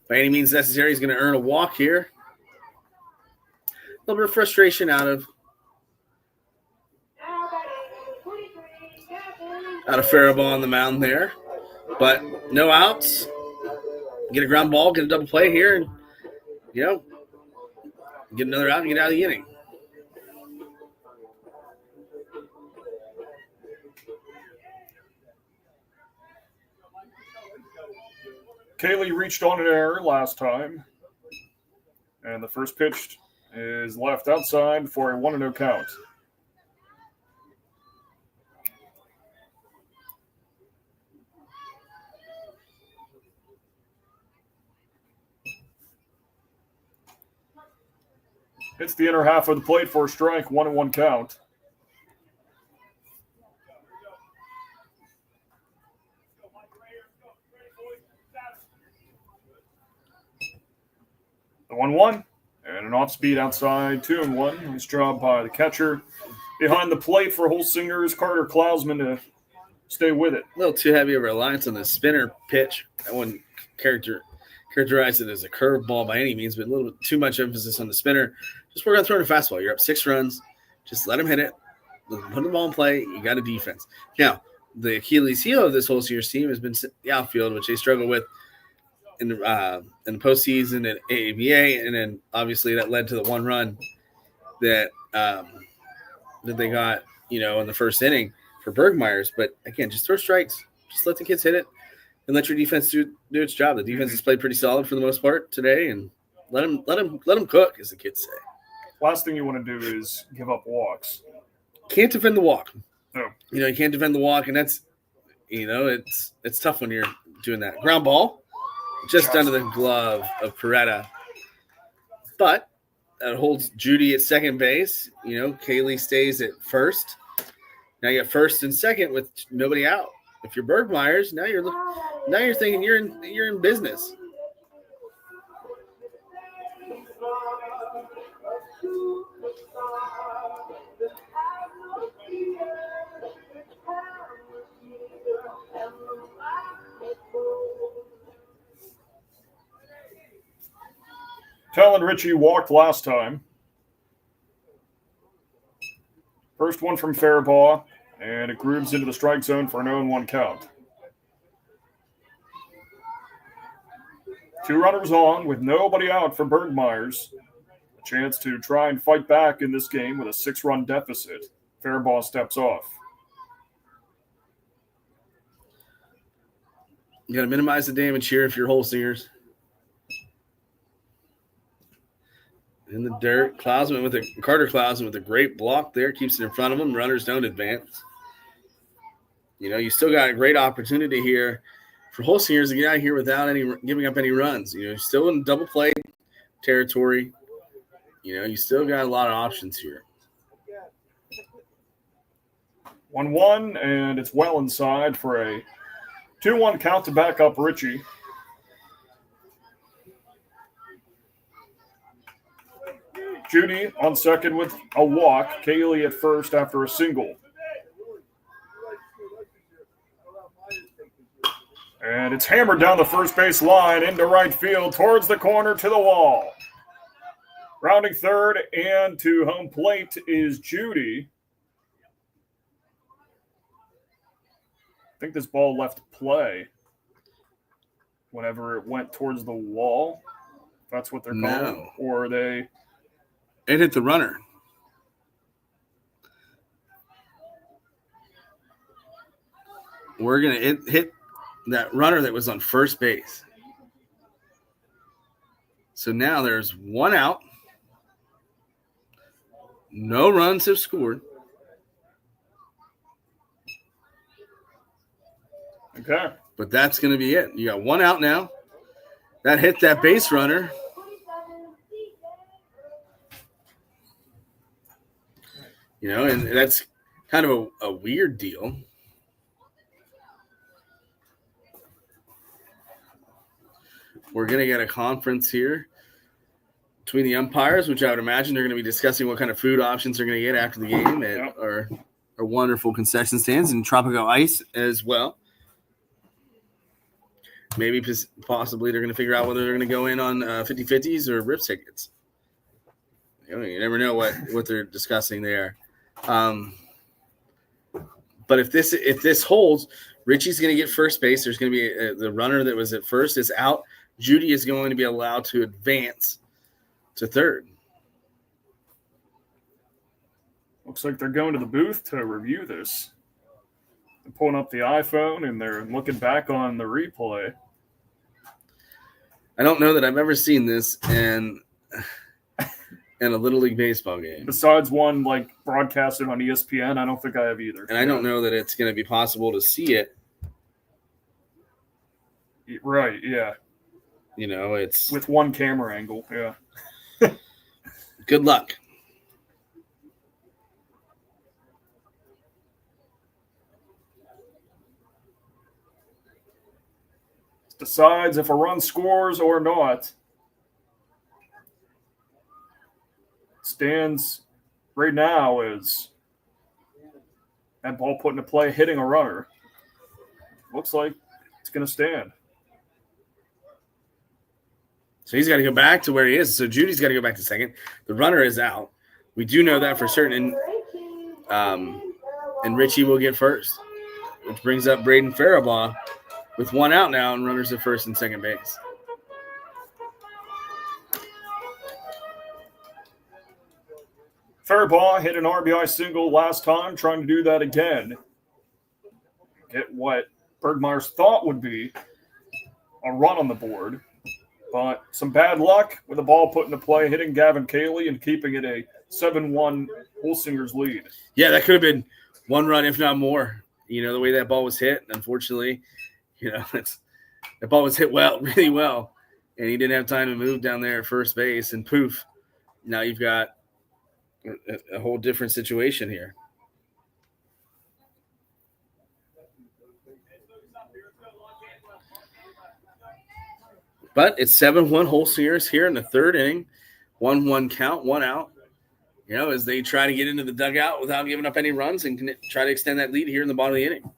Speaker 2: by any means necessary. He's going to earn a walk here. A little bit of frustration out of Faribault on the mound there. But no outs. Get a ground ball, get a double play here, and, get another out and get out of the inning.
Speaker 1: Kaylee reached on an error last time. And the first pitch is left outside for a 1-0 count. Hits the inner half of the plate for a strike, 1-1 count. The 1-1 and an off speed outside, 2-1. Nice job by the catcher. Behind the plate for Holsinger's Carter Klausman to stay with it.
Speaker 2: A little too heavy of a reliance on the spinner pitch. I wouldn't characterize it as a curveball by any means, but a little bit too much emphasis on the spinner. Just work on throwing a fastball. You're up 6 runs. Just let him hit it. Put the ball in play. You got a defense. Now, the Achilles heel of this Holsinger's team has been the outfield, which they struggle with in the postseason at AABA, and then obviously that led to the 1 run that they got, in the first inning for Burgmeier's. But again, just throw strikes. Just let the kids hit it and let your defense do its job. The defense has played pretty solid for the most part today, and let them cook, as the kids say.
Speaker 1: Last thing you want to do is give up walks.
Speaker 2: Can't defend the walk.
Speaker 1: No.
Speaker 2: You can't defend the walk, and that's, it's tough when you're doing that. Ground ball, just under the glove of Peretta. But that holds Judy at second base. Kaylee stays at first. Now you got first and second with nobody out. If you're Burgmeier's, now you're thinking you're in business.
Speaker 1: Talon Ritchie walked last time. First one from Faribault, and it grooves into the strike zone for an 0-1 count. 2 runners on with nobody out for Burgmeier's. A chance to try and fight back in this game with a 6-run deficit. Faribault steps off.
Speaker 2: You got to minimize the damage here if you're Holsingers. In the dirt, Carter Klausman with a great block there, keeps it in front of him. Runners don't advance. You still got a great opportunity here for Holsingers to get out of here without giving up any runs. You're still in double play territory. You still got a lot of options here.
Speaker 1: 1-1, and it's well inside for a 2-1 count to back up Ritchie. Judy on second with a walk. Kaylee at first after a single. And it's hammered down the first base line into right field towards the corner to the wall. Rounding third and to home plate is Judy. I think this ball left play whenever it went towards the wall. That's what they're calling. Or they...
Speaker 2: It hit the runner. We're going to hit that runner that was on first base. So now there's 1 out. No runs have scored.
Speaker 1: Okay.
Speaker 2: But that's going to be it. You got 1 out now. That hit that base runner. And that's kind of a weird deal. We're going to get a conference here between the umpires, which I would imagine they're going to be discussing what kind of food options they're going to get after the game at our wonderful concession stands and Tropico Ice as well. maybe possibly they're going to figure out whether they're going to go in on 50-50s or rip tickets. You never know what they're discussing there. But if this holds, Richie's going to get first base. There's going to be the runner that was at first is out. Judy is going to be allowed to advance to third.
Speaker 1: Looks like they're going to the booth to review this. They're pulling up the iPhone and they're looking back on the replay.
Speaker 2: I don't know that I've ever seen this in a Little League baseball game.
Speaker 1: Besides one like broadcasted on ESPN, I don't think I have either.
Speaker 2: And I don't know that it's going to be possible to see it.
Speaker 1: Right, yeah.
Speaker 2: You know, it's
Speaker 1: with one camera angle, yeah.
Speaker 2: Good luck.
Speaker 1: Decides if a run scores or not. Stands right now is that ball put into play, hitting a runner. Looks like it's going to stand.
Speaker 2: So he's got to go back to where he is. So Judy's got to go back to second. The runner is out. We do know that for certain. And Richie will get first, which brings up Braden Faribaugh with one out now and runners at first and second base.
Speaker 1: Faribaugh hit an RBI single last time, trying to do that again. Get what Burgmeier's thought would be a run on the board. But some bad luck with the ball put into play, hitting Gavin Cayley and keeping it a 7-1 Holsinger's lead.
Speaker 2: Yeah, that could have been one run, if not more. You know, the way that ball was hit, unfortunately, you know, that ball was hit really well, and he didn't have time to move down there at first base, and poof, now you've got a whole different situation here. But it's 7-1 Holsingers here in the third inning. 1-1 count, one out. You know, as they try to get into the dugout without giving up any runs and can try to extend that lead here in the bottom of the inning.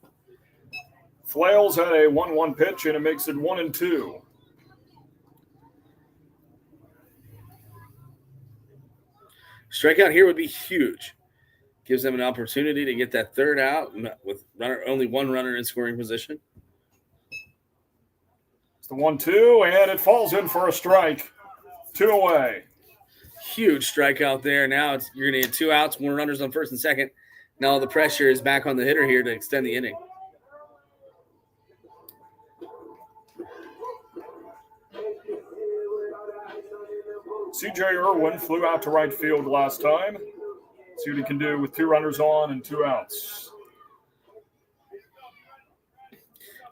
Speaker 1: Flails had a 1-1 pitch, and it makes it 1-2.
Speaker 2: Strikeout here would be huge. Gives them an opportunity to get that third out with only one runner in scoring position.
Speaker 1: The 1-2, and it falls in for a strike. 2 away.
Speaker 2: Huge strikeout there. Now you're going to get 2 outs, more runners on first and second. Now the pressure is back on the hitter here to extend the inning.
Speaker 1: C.J. Irwin flew out to right field last time. See what he can do with 2 runners on and 2 outs.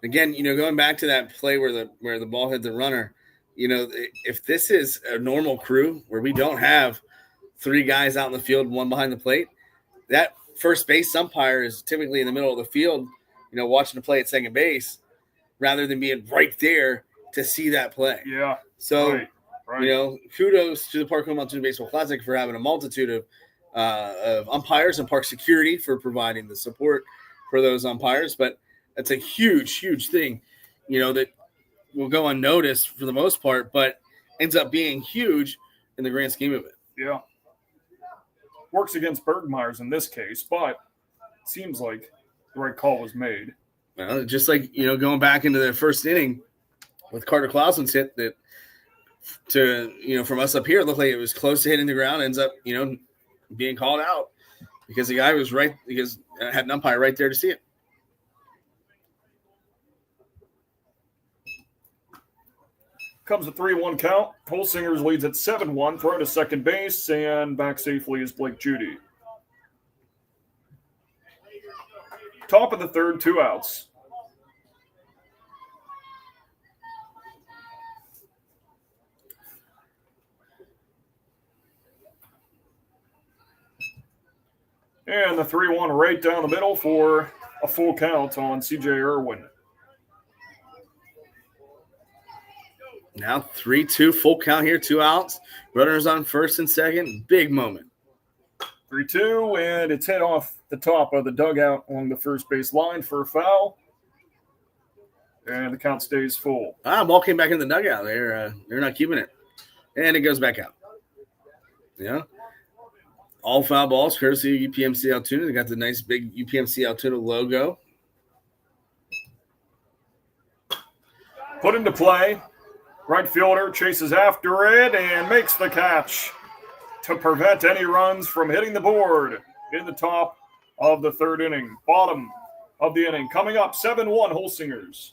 Speaker 2: Again, you know, going back to that play where the ball hit the runner, you know, if this is a normal crew where we don't have 3 guys out in the field, 1 behind the plate, that first base umpire is typically in the middle of the field, you know, watching the play at second base rather than being right there to see that play.
Speaker 1: Yeah.
Speaker 2: So,
Speaker 1: right.
Speaker 2: You know, kudos to the Park-Home Altoona Baseball Classic for having a multitude of umpires and park security for providing the support for those umpires. But that's a huge, huge thing, you know, that will go unnoticed for the most part, but ends up being huge in the grand scheme of it.
Speaker 1: Yeah. Works against Burgmeier's in this case, but it seems like the right call was made.
Speaker 2: Well, just like, you know, going back into the first inning with Carter Clausen's hit that to, you know, from us up here, it looked like it was close to hitting the ground, ends up, you know, being called out because the guy was right, because had an umpire right there to see it.
Speaker 1: Comes a 3-1 count. Holsingers leads at 7-1. Throw to second base, and back safely is Blake Judy. Top of the third, 2 outs. And the 3-1 right down the middle for a full count on C.J. Irwin.
Speaker 2: Now 3-2, full count here, 2 outs. Runners on first and second. Big moment.
Speaker 1: 3-2, and it's hit off the top of the dugout along the first base line for a foul. And the count stays full.
Speaker 2: Ball came back in the dugout. They're not keeping it. And it goes back out. Yeah. All foul balls, courtesy of UPMC Altoona. They got the nice big UPMC Altoona logo.
Speaker 1: Put into play. Right fielder chases after it and makes the catch to prevent any runs from hitting the board in the top of the third inning. Bottom of the inning. Coming up, 7-1 Holsingers.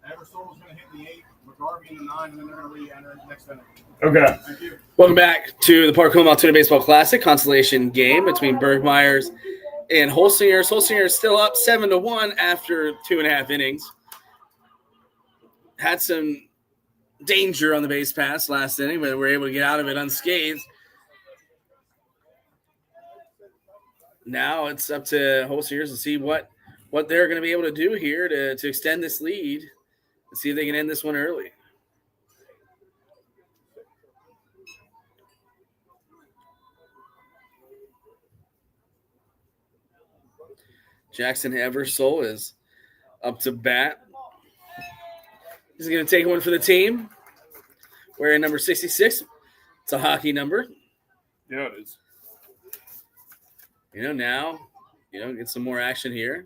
Speaker 4: Eversole is going to hit the 8, McGarvey in the 9, and then they're going to re-enter next inning.
Speaker 1: Okay.
Speaker 4: Thank you.
Speaker 2: Welcome back to the Park Home Altoona Baseball Classic consolation game between Burgmeiers and Holsingers. Holsinger is still up 7-1 after 2.5 innings. Had some danger on the base pass last inning, but were able to get out of it unscathed. Now it's up to Holsingers to see what they're going to be able to do here to extend this lead and see if they can end this one early. Jackson Eversole is up to bat. He's going to take one for the team. Wearing number 66. It's a hockey number.
Speaker 1: Yeah, it is.
Speaker 2: Now, get some more action here.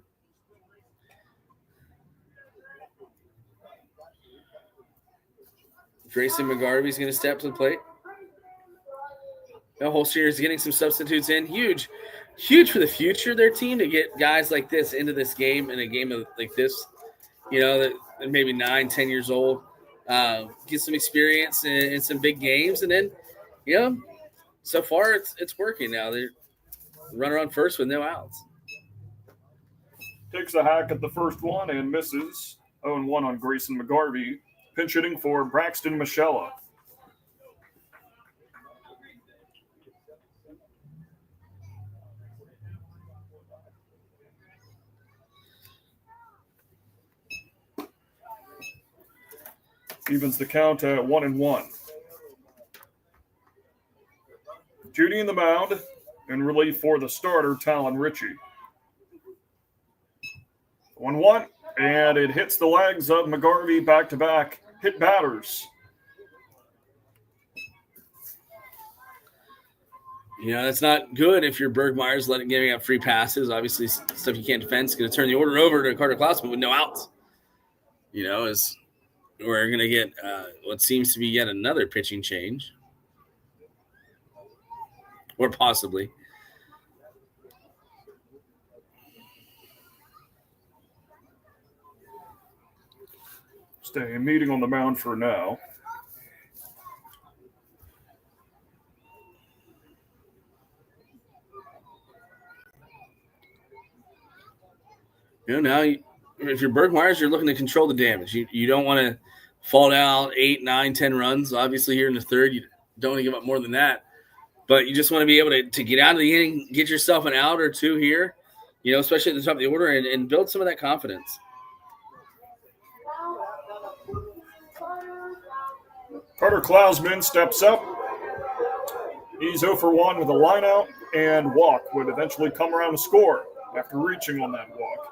Speaker 2: Grayson McGarvey's going to step to the plate. Holsinger is getting some substitutes in. Huge for the future of their team to get guys like this into this game, in a game like this, that maybe 9, 10 years old. Get some experience in some big games. And then, so far it's working now. They're runner on first with no outs.
Speaker 1: Takes a hack at the first one and misses. 0-1 on Grayson McGarvey. Pinch hitting for Braxton Michella. Evens the count at 1-1. Judy in the mound in relief for the starter, Talon Ritchie. 1-1, and it hits the legs of McGarvey back-to-back hit batters.
Speaker 2: That's not good if you're Burgmeier's giving up free passes. Obviously, stuff you can't defend is going to turn the order over to Carter Klausman with no outs. As we're going to get what seems to be yet another pitching change. Or possibly.
Speaker 1: Staying meeting on the mound for now.
Speaker 2: Now if you're Burgmeier, you're looking to control the damage. You don't want to fall down 8, 9, 10 runs. Obviously, here in the third, you don't want to give up more than that. But you just want to be able to get out of the inning, get yourself an out or two here, especially at the top of the order, and build some of that confidence.
Speaker 1: Carter Klausman steps up. He's 0 for 1 with a lineout, and walk would eventually come around to score after reaching on that walk.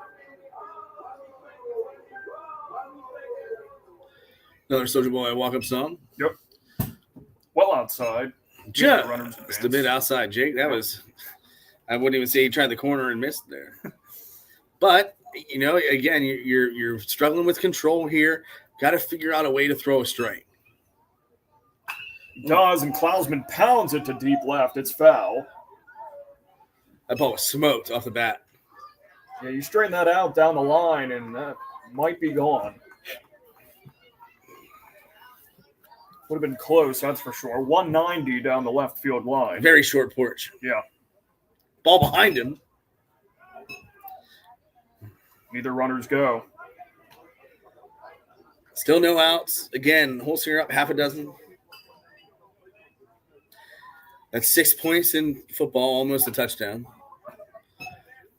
Speaker 2: Another Soldier Boy walk-up song.
Speaker 1: Yep. Well outside.
Speaker 2: Just a bit outside, Jake. That was – I wouldn't even say he tried the corner and missed there. But, again, you're struggling with control here. Got to figure out a way to throw a strike.
Speaker 1: He does, and Klausman pounds it to deep left. It's foul.
Speaker 2: That ball was smoked off the bat.
Speaker 1: Yeah, you straighten that out down the line, and that might be gone. Would have been close, that's for sure. 190 down the left field line.
Speaker 2: Very short porch.
Speaker 1: Yeah.
Speaker 2: Ball behind him.
Speaker 1: Neither runners go.
Speaker 2: Still no outs. Again, Holsinger up half a dozen. That's 6 points in football, almost a touchdown.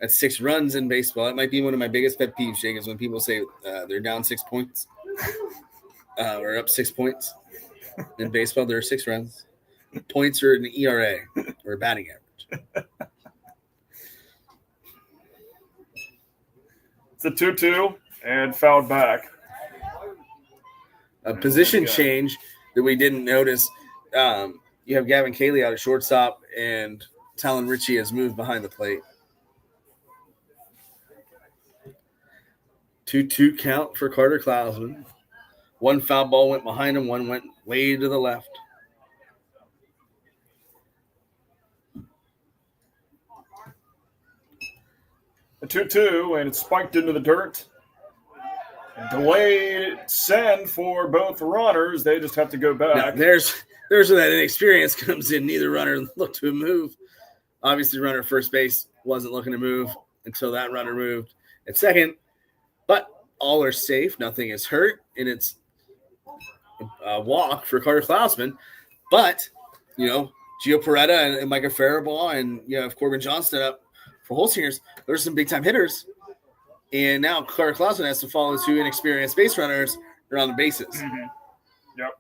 Speaker 2: That's 6 runs in baseball. That might be one of my biggest pet peeves, Jake, is when people say they're down 6 points. Or up 6 points. In baseball, there are 6 runs. Points are an ERA or a batting average.
Speaker 1: It's a 2-2 and fouled back.
Speaker 2: A position change that we didn't notice. You have Gavin Cayley out at shortstop, and Talon Ritchie has moved behind the plate. 2-2 count for Carter Klausman. One foul ball went behind him, one went way to the left.
Speaker 1: A 2-2, and it's spiked into the dirt. And delayed send for both runners. They just have to go back.
Speaker 2: Now, there's where that inexperience comes in. Neither runner looked to move. Obviously, runner at first base wasn't looking to move until that runner moved at second. But all are safe. Nothing is hurt, and it's a walk for Carter Klausman. But, Gio Peretta and Micah Faribault and you have Corbin Johnston up for Holsingers. There's some big-time hitters. And now Carter Klausman has to follow 2 inexperienced base runners around the bases.
Speaker 1: Mm-hmm. Yep.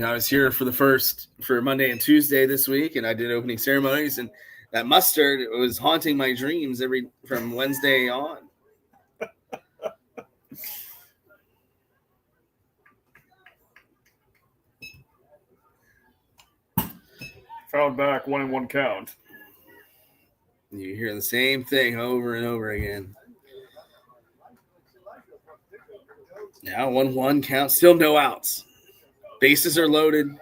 Speaker 2: I was here for Monday and Tuesday this week, and I did opening ceremonies, and that mustard was haunting my dreams from Wednesday on.
Speaker 1: Fouled back, 1-1 count.
Speaker 2: You hear the same thing over and over again. Now 1-1 count, still no outs. Bases are loaded.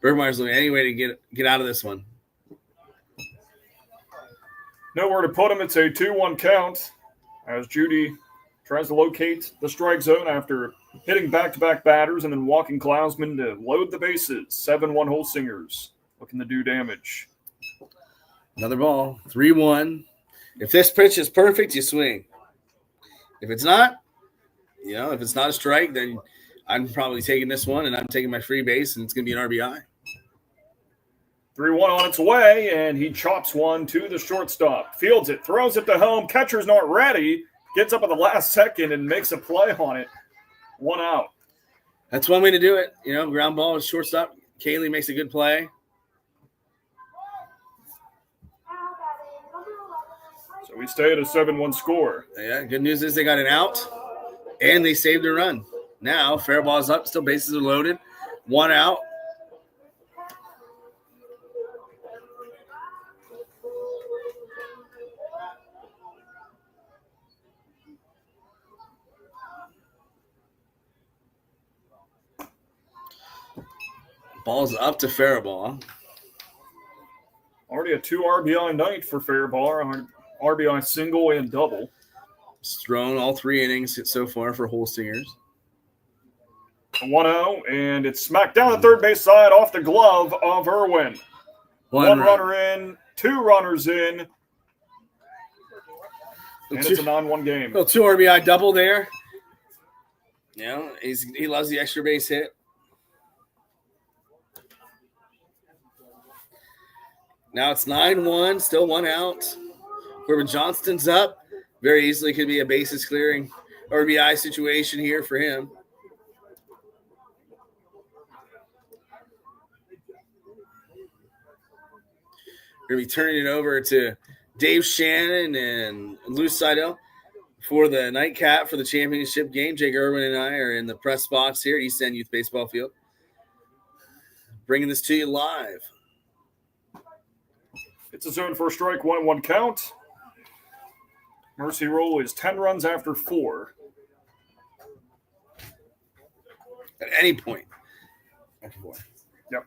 Speaker 2: Burgmeier's looking any way to get out of this one.
Speaker 1: Nowhere to put him. It's a 2-1 count as Judy tries to locate the strike zone after hitting back-to-back batters and then walking Klausman to load the bases. 7-1 Holsingers looking to do damage.
Speaker 2: Another ball, 3-1. If this pitch is perfect, you swing. If it's not, if it's not a strike, then I'm probably taking this one, and I'm taking my free base, and it's going to be an RBI.
Speaker 1: 3-1 on its way, and he chops one to the shortstop. Fields it, throws it to home. Catcher's not ready. Gets up at the last second and makes a play on it. 1 out.
Speaker 2: That's one way to do it. Ground ball is shortstop. Cayley makes a good play.
Speaker 1: So we stay at a 7-1 score.
Speaker 2: Yeah, good news is they got an out, and they saved a run. Now, fair ball's up, still bases are loaded. 1 out. Ball's up to Faribault.
Speaker 1: Already a 2 RBI night for Faribault, RBI single and double.
Speaker 2: He's thrown all 3 innings so far for Holsingers.
Speaker 1: 1-0, and it's smacked down the third base side off the glove of Irwin. One runner in, 2 runners in, and it's a 9-1 game.
Speaker 2: Little 2 RBI double there. Yeah, he loves the extra base hit. Now it's 9-1, still 1 out. Corbin Johnston's up. Very easily could be a bases clearing RBI situation here for him. We're going to be turning it over to Dave Shannon and Lou Seidel for the nightcap for the championship game. Jake Irwin and I are in the press box here at East End Youth Baseball Field. Bringing this to you live.
Speaker 1: It's a zone for a strike, 1-1 count. Mercy Rule is 10 runs after 4.
Speaker 2: At any point. After 4.
Speaker 1: Yep.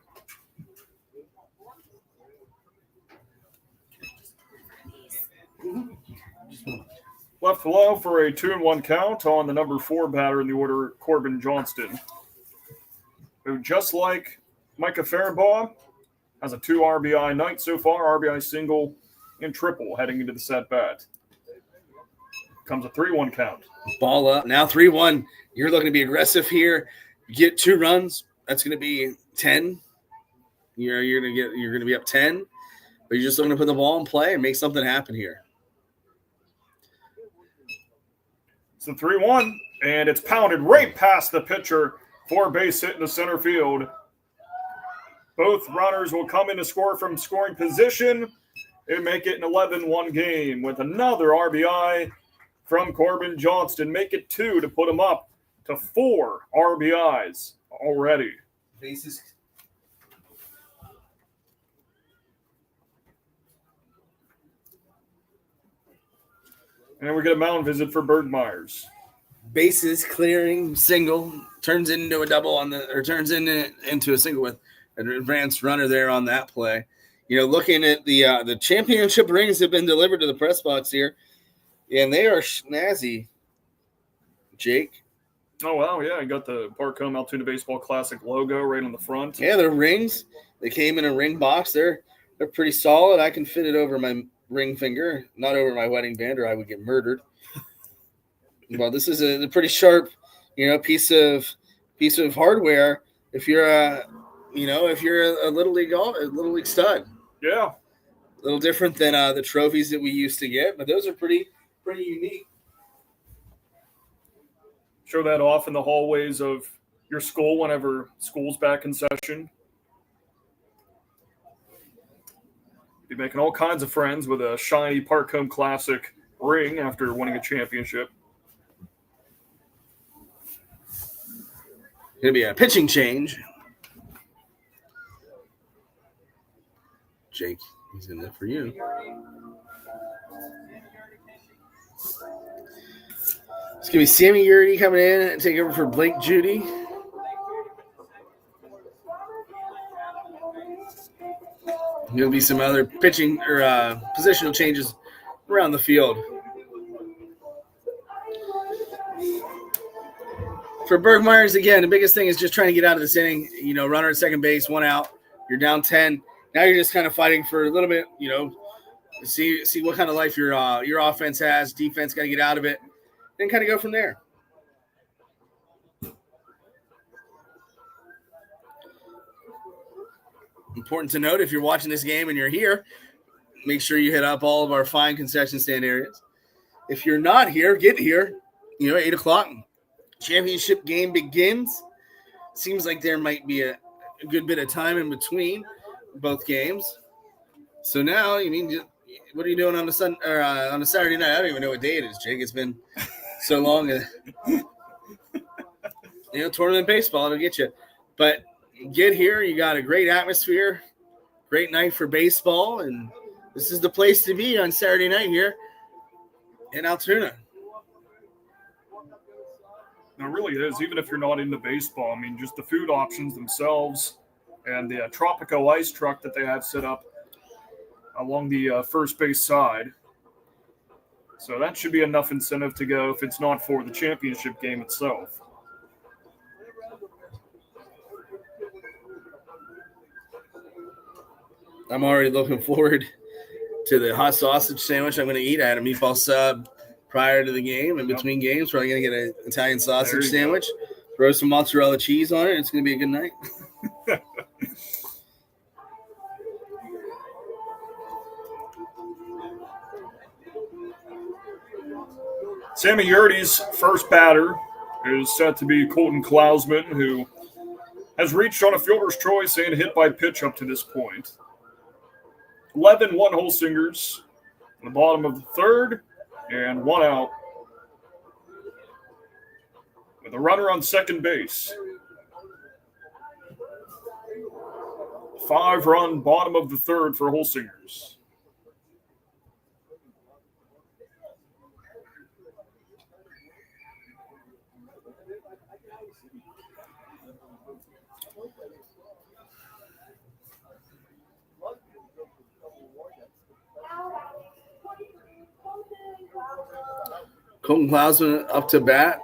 Speaker 1: Left low for a 2-1 count on the number 4 batter in the order, Corbin Johnston, who, just like Micah Faribault, has a 2 RBI night so far, RBI single and triple heading into the set bat. Comes a 3-1 count.
Speaker 2: Ball up. Now 3-1. You're looking to be aggressive here. You get 2 runs. That's going to be 10. You're going to be up 10. But you're just looking to put the ball in play and make something happen here.
Speaker 1: It's the 3-1, and it's pounded right past the pitcher for a base hit in the center field. Both runners will come in to score from scoring position and make it an 11-1 game with another RBI from Corbin Johnston. Make it 2 to put him up to 4 RBIs already.
Speaker 2: Bases.
Speaker 1: And we get a mound visit for Burgmeyer's.
Speaker 2: Bases clearing single turns into a double turns into a single with an advanced runner there on that play. You know, looking at the championship rings have been delivered to the press box here, and they are snazzy. Jake.
Speaker 1: Oh wow, yeah, I got the Park-Home Altoona Baseball Classic logo right on the front.
Speaker 2: Yeah, they're rings. They came in a ring box. They're pretty solid. I can fit it over my ring finger, not over my wedding band, or I would get murdered. Well, this is a pretty sharp, piece of hardware. If you're a little league stud.
Speaker 1: Yeah,
Speaker 2: a little different than the trophies that we used to get, but those are pretty unique.
Speaker 1: Show that off in the hallways of your school whenever school's back in session. Be making all kinds of friends with a shiny Park-Home Classic ring after winning a championship.
Speaker 2: Going to be a pitching change. Jake, he's in there for you. It's going to be Sammy Yurdy coming in and take over for Blake Judy. There'll be some other pitching or positional changes around the field. For Burgmeyer's, again, the biggest thing is just trying to get out of this inning. Runner at second base, 1 out. You're down 10. Now you're just kind of fighting for a little bit, see what kind of life your offense has. Defense got to get out of it. Then kind of go from there. Important to note, if you're watching this game and you're here, make sure you hit up all of our fine concession stand areas. If you're not here, get here. 8 o'clock. Championship game begins. Seems like there might be a good bit of time in between both games. So now, what are you doing on on a Saturday night? I don't even know what day it is, Jake. It's been so long. Tournament baseball, it'll get you. But get here. You got a great atmosphere, great night for baseball, and this is the place to be on Saturday night here in Altoona.
Speaker 1: It really is. Even if you're not into baseball, just the food options themselves and the Tropico ice truck that they have set up along the first base side. So that should be enough incentive to go if it's not for the championship game itself.
Speaker 2: I'm already looking forward to the hot sausage sandwich I'm going to eat. I had a meatball sub prior to the game, and between games, we're going to get an Italian sausage sandwich, throw some mozzarella cheese on it. It's going to be a good night.
Speaker 1: Sammy Yurdy's first batter is set to be Colton Klausman, who has reached on a fielder's choice and hit by pitch up to this point. 11-1 Holsingers in the bottom of the third, and 1 out with a runner on second base. 5-run bottom of the third for Holsingers.
Speaker 2: Colton Klausman up to bat.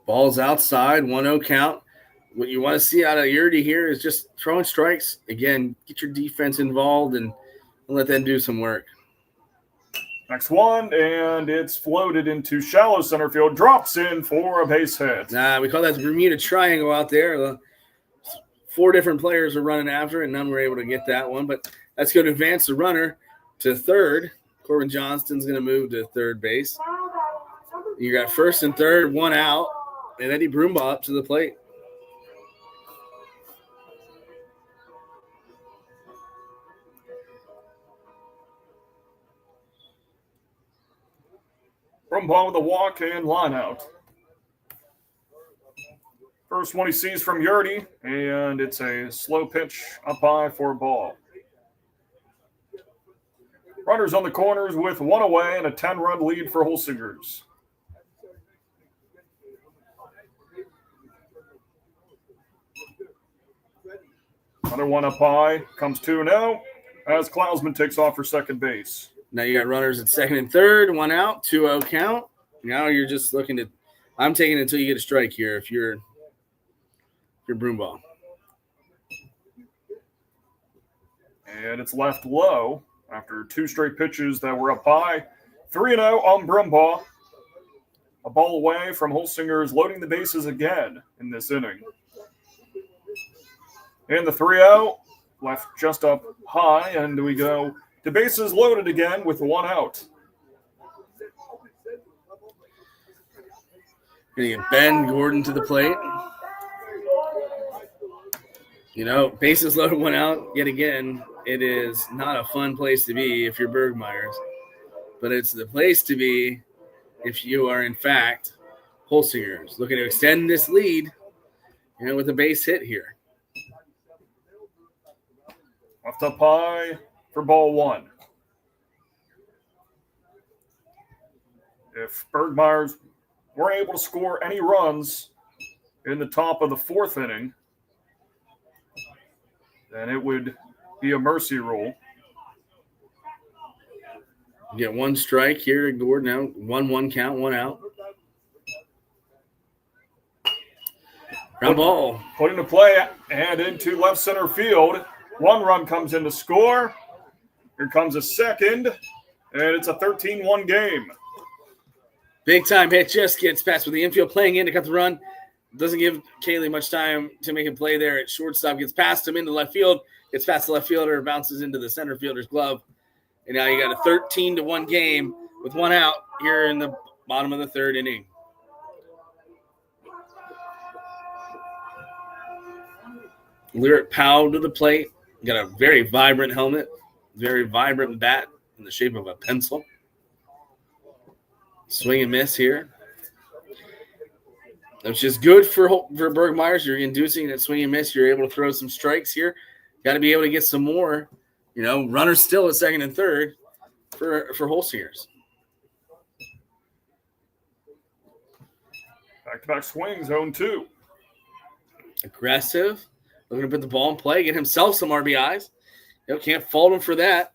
Speaker 2: Ball's outside, 1-0 count. What you want to see out of Yurdy here is just throwing strikes. Again, get your defense involved and let them do some work.
Speaker 1: Next one, and it's floated into shallow center field. Drops in for a base hit.
Speaker 2: We call that the Bermuda Triangle out there. 4 different players are running after it, and none were able to get that one. But that's going to advance the runner to third. Corbin Johnston's going to move to third base. You got first and third, 1 out, and Eddie Broombaugh up to the plate.
Speaker 1: Broombaugh with a walk and line out. First one he sees from Yurdy, and it's a slow pitch up high for a ball. Runners on the corners with 1 away and a 10-run lead for Holsingers. Another one up high, comes 2-0 as Klausman takes off for second base.
Speaker 2: Now you got runners at second and third, 1 out, 2-0 count. Now you're just looking to – I'm taking it until you get a strike here if you're Broombaugh.
Speaker 1: And it's left low after 2 straight pitches that were up high. 3-0 on Broombaugh. A ball away from Holsinger's loading the bases again in this inning. And the 3-0 left just up high, and we go – the bases loaded again with 1 out.
Speaker 2: Going to get Ben Gordon to the plate. Bases loaded, 1 out yet again. It is not a fun place to be if you're Burgmeier, but it's the place to be if you are, in fact, Holsingers. Looking to extend this lead with a base hit here.
Speaker 1: Left up high for ball 1. If Burgmeier weren't able to score any runs in the top of the 4th inning, then it would be a mercy rule.
Speaker 2: You get 1 strike here at Gordon now. 1-1 count, 1 out. Ground ball.
Speaker 1: Put into play and into left center field. 1 run comes in to score. Here comes a second, and it's a 13-1 game.
Speaker 2: Big time hit, just gets past with the infield playing in to cut the run. Doesn't give Cayley much time to make him play there at shortstop. Gets past him into left field. Gets past the left fielder, bounces into the center fielder's glove. And now you got a 13-1 game with 1 out here in the bottom of the 3rd inning. Lyric Powell to the plate. Got a very vibrant helmet. Very vibrant bat in the shape of a pencil. Swing and miss here. Which is good for Burgmeier. You're inducing that swing and miss. You're able to throw some strikes here. Got to be able to get some more. Runners still at second and third. for Holsingers.
Speaker 1: Back-to-back swings, 0-2.
Speaker 2: Aggressive, looking to put the ball in play, get himself some RBIs. Can't fault him for that.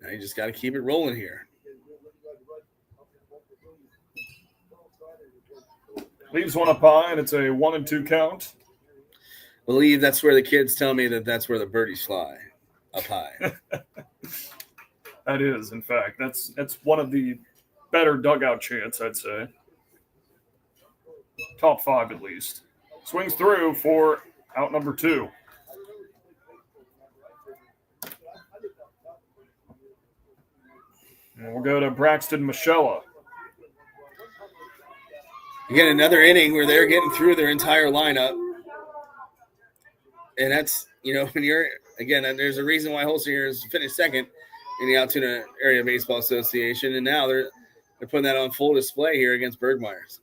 Speaker 2: Now you just got to keep it rolling here.
Speaker 1: Leaves one up high, and it's a 1-2 count.
Speaker 2: I believe that's where the kids tell me that's where the birdies fly, up high.
Speaker 1: That is, in fact. That's one of the better dugout chants, I'd say. Top 5, at least. Swings through for out number 2. And we'll go to Braxton Michella.
Speaker 2: Again, another inning where they're getting through their entire lineup. And that's, when you're, again, there's a reason why Holsingers finished second in the Altoona Area Baseball Association. And now they're putting that on full display here against Burgmeier.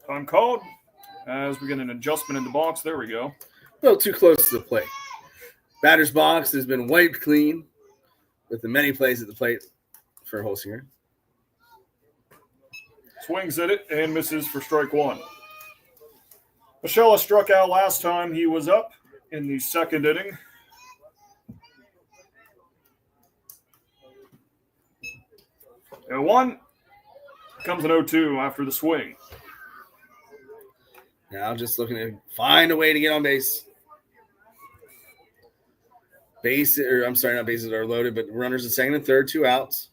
Speaker 1: Time called as we get an adjustment in the box. There we go.
Speaker 2: A little too close to the plate. Batter's box has been wiped clean with the many plays at the plate for Holsinger.
Speaker 1: Swings at it and misses for strike 1. Michelle struck out last time he was up in the second inning. And 1 comes an 0-2 after the swing.
Speaker 2: Now just looking to find a way to get on base. Not bases are loaded, but runners at second and third, 2 outs.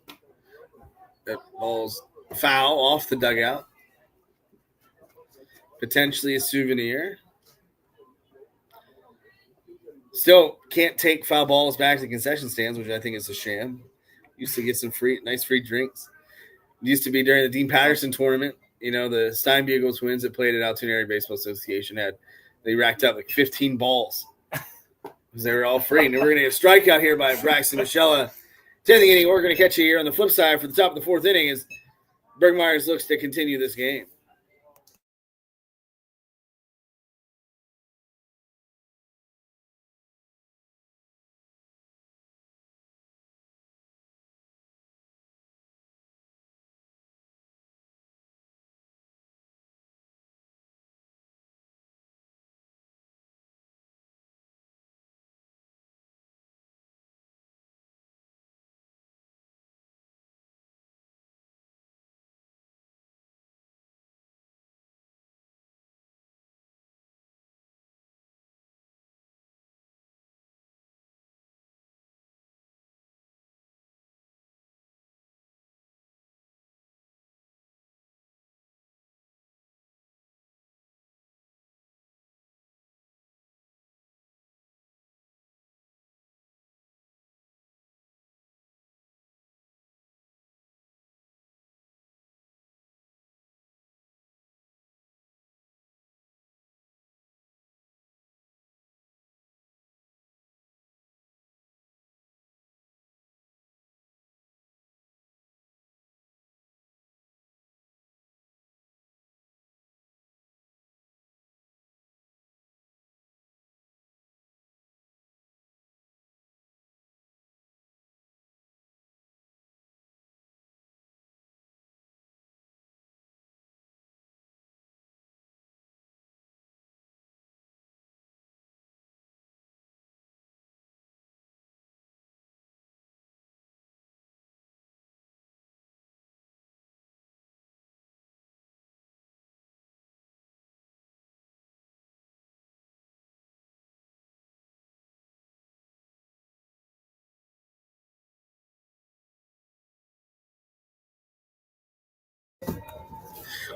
Speaker 2: That ball's foul off the dugout. Potentially a souvenir. Still can't take foul balls back to the concession stands, which I think is a sham. Used to get some nice free drinks. It used to be during the Dean Patterson tournament. The Stein Bugle twins that played at Altoona Area Baseball Association they racked up like 15 balls because they were all free. And we're going to get a strikeout here by Braxton Michella. 10th inning, we're going to catch you here on the flip side for the top of the 4th inning as Burgmeier looks to continue this game.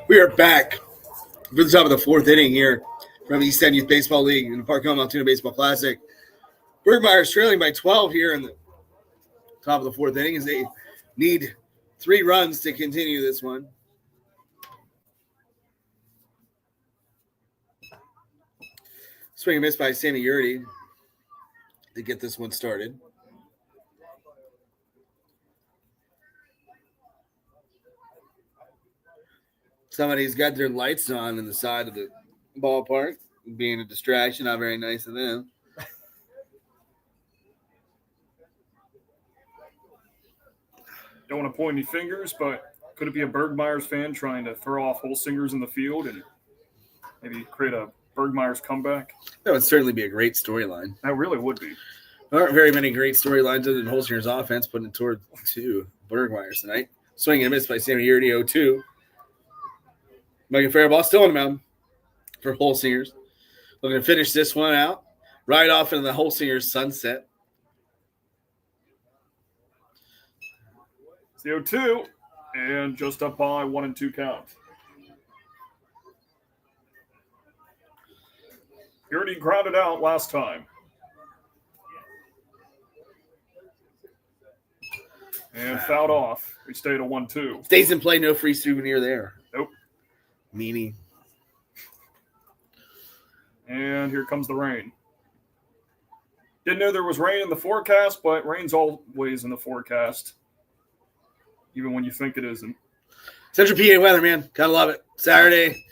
Speaker 2: We are back for the top of the 4th inning here from East End Youth Baseball League in the Park Home Altoona Baseball Classic. Burgmeier is trailing by 12 here in the top of the 4th inning as they need 3 runs to continue this one. Swing and miss by Sammy Yurdy to get this one started. Somebody's got their lights on in the side of the ballpark. being a distraction. Not very nice of them.
Speaker 1: Don't want to point any fingers, but could it be a Burgmeier's fan trying to throw off Holsingers in the field and maybe create a Burgmeier's comeback?
Speaker 2: That would certainly be a great storyline.
Speaker 1: That really would be.
Speaker 2: There aren't very many great storylines other than Holsinger's offense, putting it toward two Burgmeiers tonight. Swing and a miss by Sammy Yurdy, 0-2. Megan Fairball still on the mound for Holsingers. Looking to finish this one out. Right off into the Holsingers sunset.
Speaker 1: It's the 0-2, and just up by 1-2 count. Yurdy grounded out last time. And fouled off. We stayed at 1-2.
Speaker 2: Stays in play, no free souvenir there.
Speaker 1: Nope.
Speaker 2: Meanie.
Speaker 1: And here comes the rain. Didn't know there was rain in the forecast, but rain's always in the forecast, even when you think it isn't.
Speaker 2: Central PA weather, man. Gotta love it. Saturday.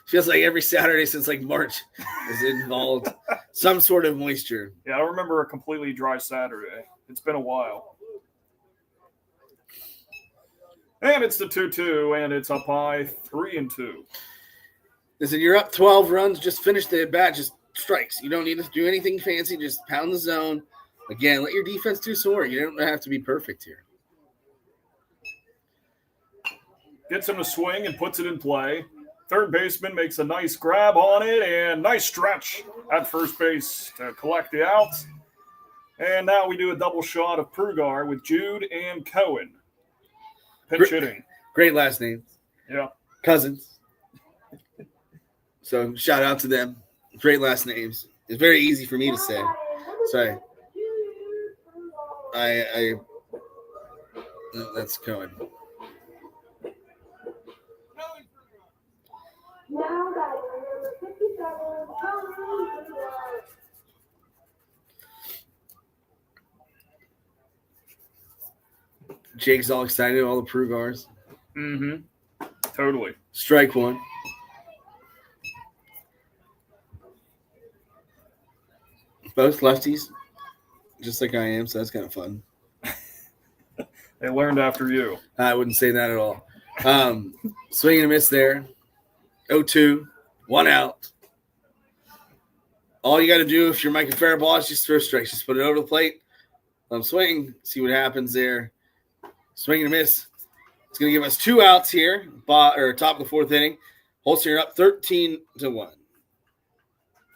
Speaker 2: Feels like every Saturday since like March is involved some sort of moisture.
Speaker 1: Yeah, I don't remember a completely dry Saturday. It's been a while. And it's the 2-2, and it's up high 3-2.
Speaker 2: Listen, you're up 12 runs. Just finish the at bat. Just strikes. You don't need to do anything fancy. Just pound the zone. Again, let your defense do some work. You don't have to be perfect here.
Speaker 1: Gets him to swing and puts it in play. Third baseman makes a nice grab on it, and nice stretch at first base to collect the out. And now we do a double shot of Prugar with Jude and Cohen. Pitch hitting.
Speaker 2: Great last names.
Speaker 1: Yeah.
Speaker 2: Cousins. So shout out to them. Great last names. It's very easy for me to say. Sorry. That's Cohen.
Speaker 3: Now batting number 57, Holsinger.
Speaker 2: Jake's all excited, all the Prugars.
Speaker 1: Mm-hmm. Totally.
Speaker 2: Strike one. Both lefties, just like I am, so that's kind of fun.
Speaker 1: They learned after you.
Speaker 2: I wouldn't say that at all. Swing and a miss there. 0-2, 1 out. All you got to do if you're Micah Fairball is just throw strikes. Just put it over the plate. Let him swing. See what happens there. Swing and a miss. It's going to give us 2 outs here, top of the 4th inning. Holsinger up 13-1.
Speaker 3: Now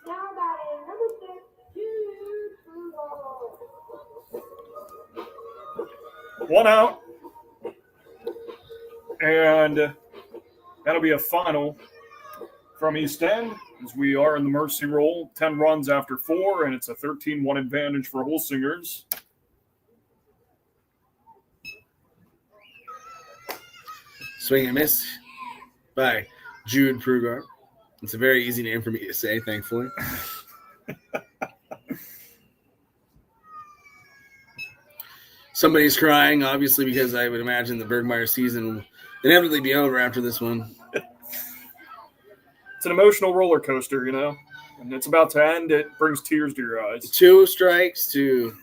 Speaker 3: batting number 6, Jude Prugar.
Speaker 1: 1 out. And that'll be a final from East End as we are in the mercy roll. 10 runs after 4, and it's a 13-1 advantage for Holsingers.
Speaker 2: Swing and miss by Jude Prugar. It's a very easy name for me to say, thankfully. Somebody's crying, obviously, because I would imagine the Burgmeier season will inevitably be over after this one.
Speaker 1: It's an emotional roller coaster, you know, and it's about to end. It brings tears to your eyes.
Speaker 2: 2 strikes to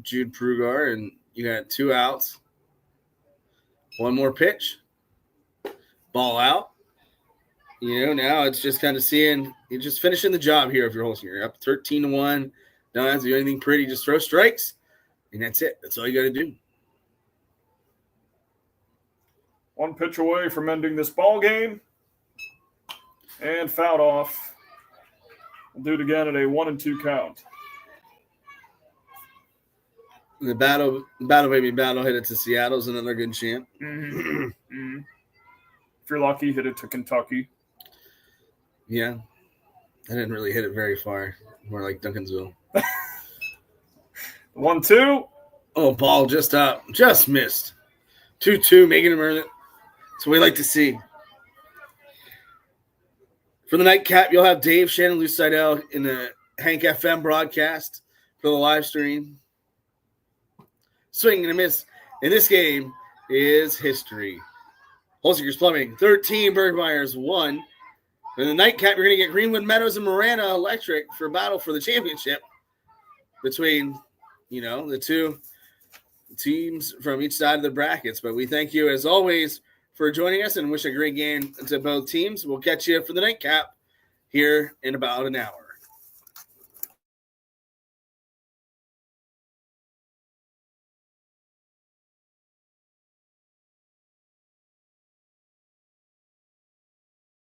Speaker 2: Jude Prugar, and you got 2 outs. 1 more pitch. Ball out. You know, now it's just kind of seeing, you're just finishing the job here if you're Holsinger. You're up 13-1. Don't have to do anything pretty. Just throw strikes, and that's it. That's all you got to do.
Speaker 1: 1 pitch away from ending this ball game. And fouled off. We'll do it again at a 1-2 count.
Speaker 2: The battle hit it to Seattle's another good champ.
Speaker 1: Mm-hmm. Mm-hmm. If you're lucky, hit it to Kentucky.
Speaker 2: Yeah. I didn't really hit it very far. More like Duncansville.
Speaker 1: 1-2.
Speaker 2: Oh, ball just up. Just missed. 2-2, making him earn it. That's what we like to see. For the nightcap, you'll have Dave, Shannon, Lou Seidel in the Hank FM broadcast for the live stream. Swing and a miss in this game is history. Holsinger's Plumbing, 13, Burgmeier's 1. In the nightcap, you're going to get Greenwood Meadows and Marana Electric for battle for the championship between, the two teams from each side of the brackets. But we thank you, as always, for joining us and wish a great game to both teams. We'll catch you for the nightcap here in about an hour.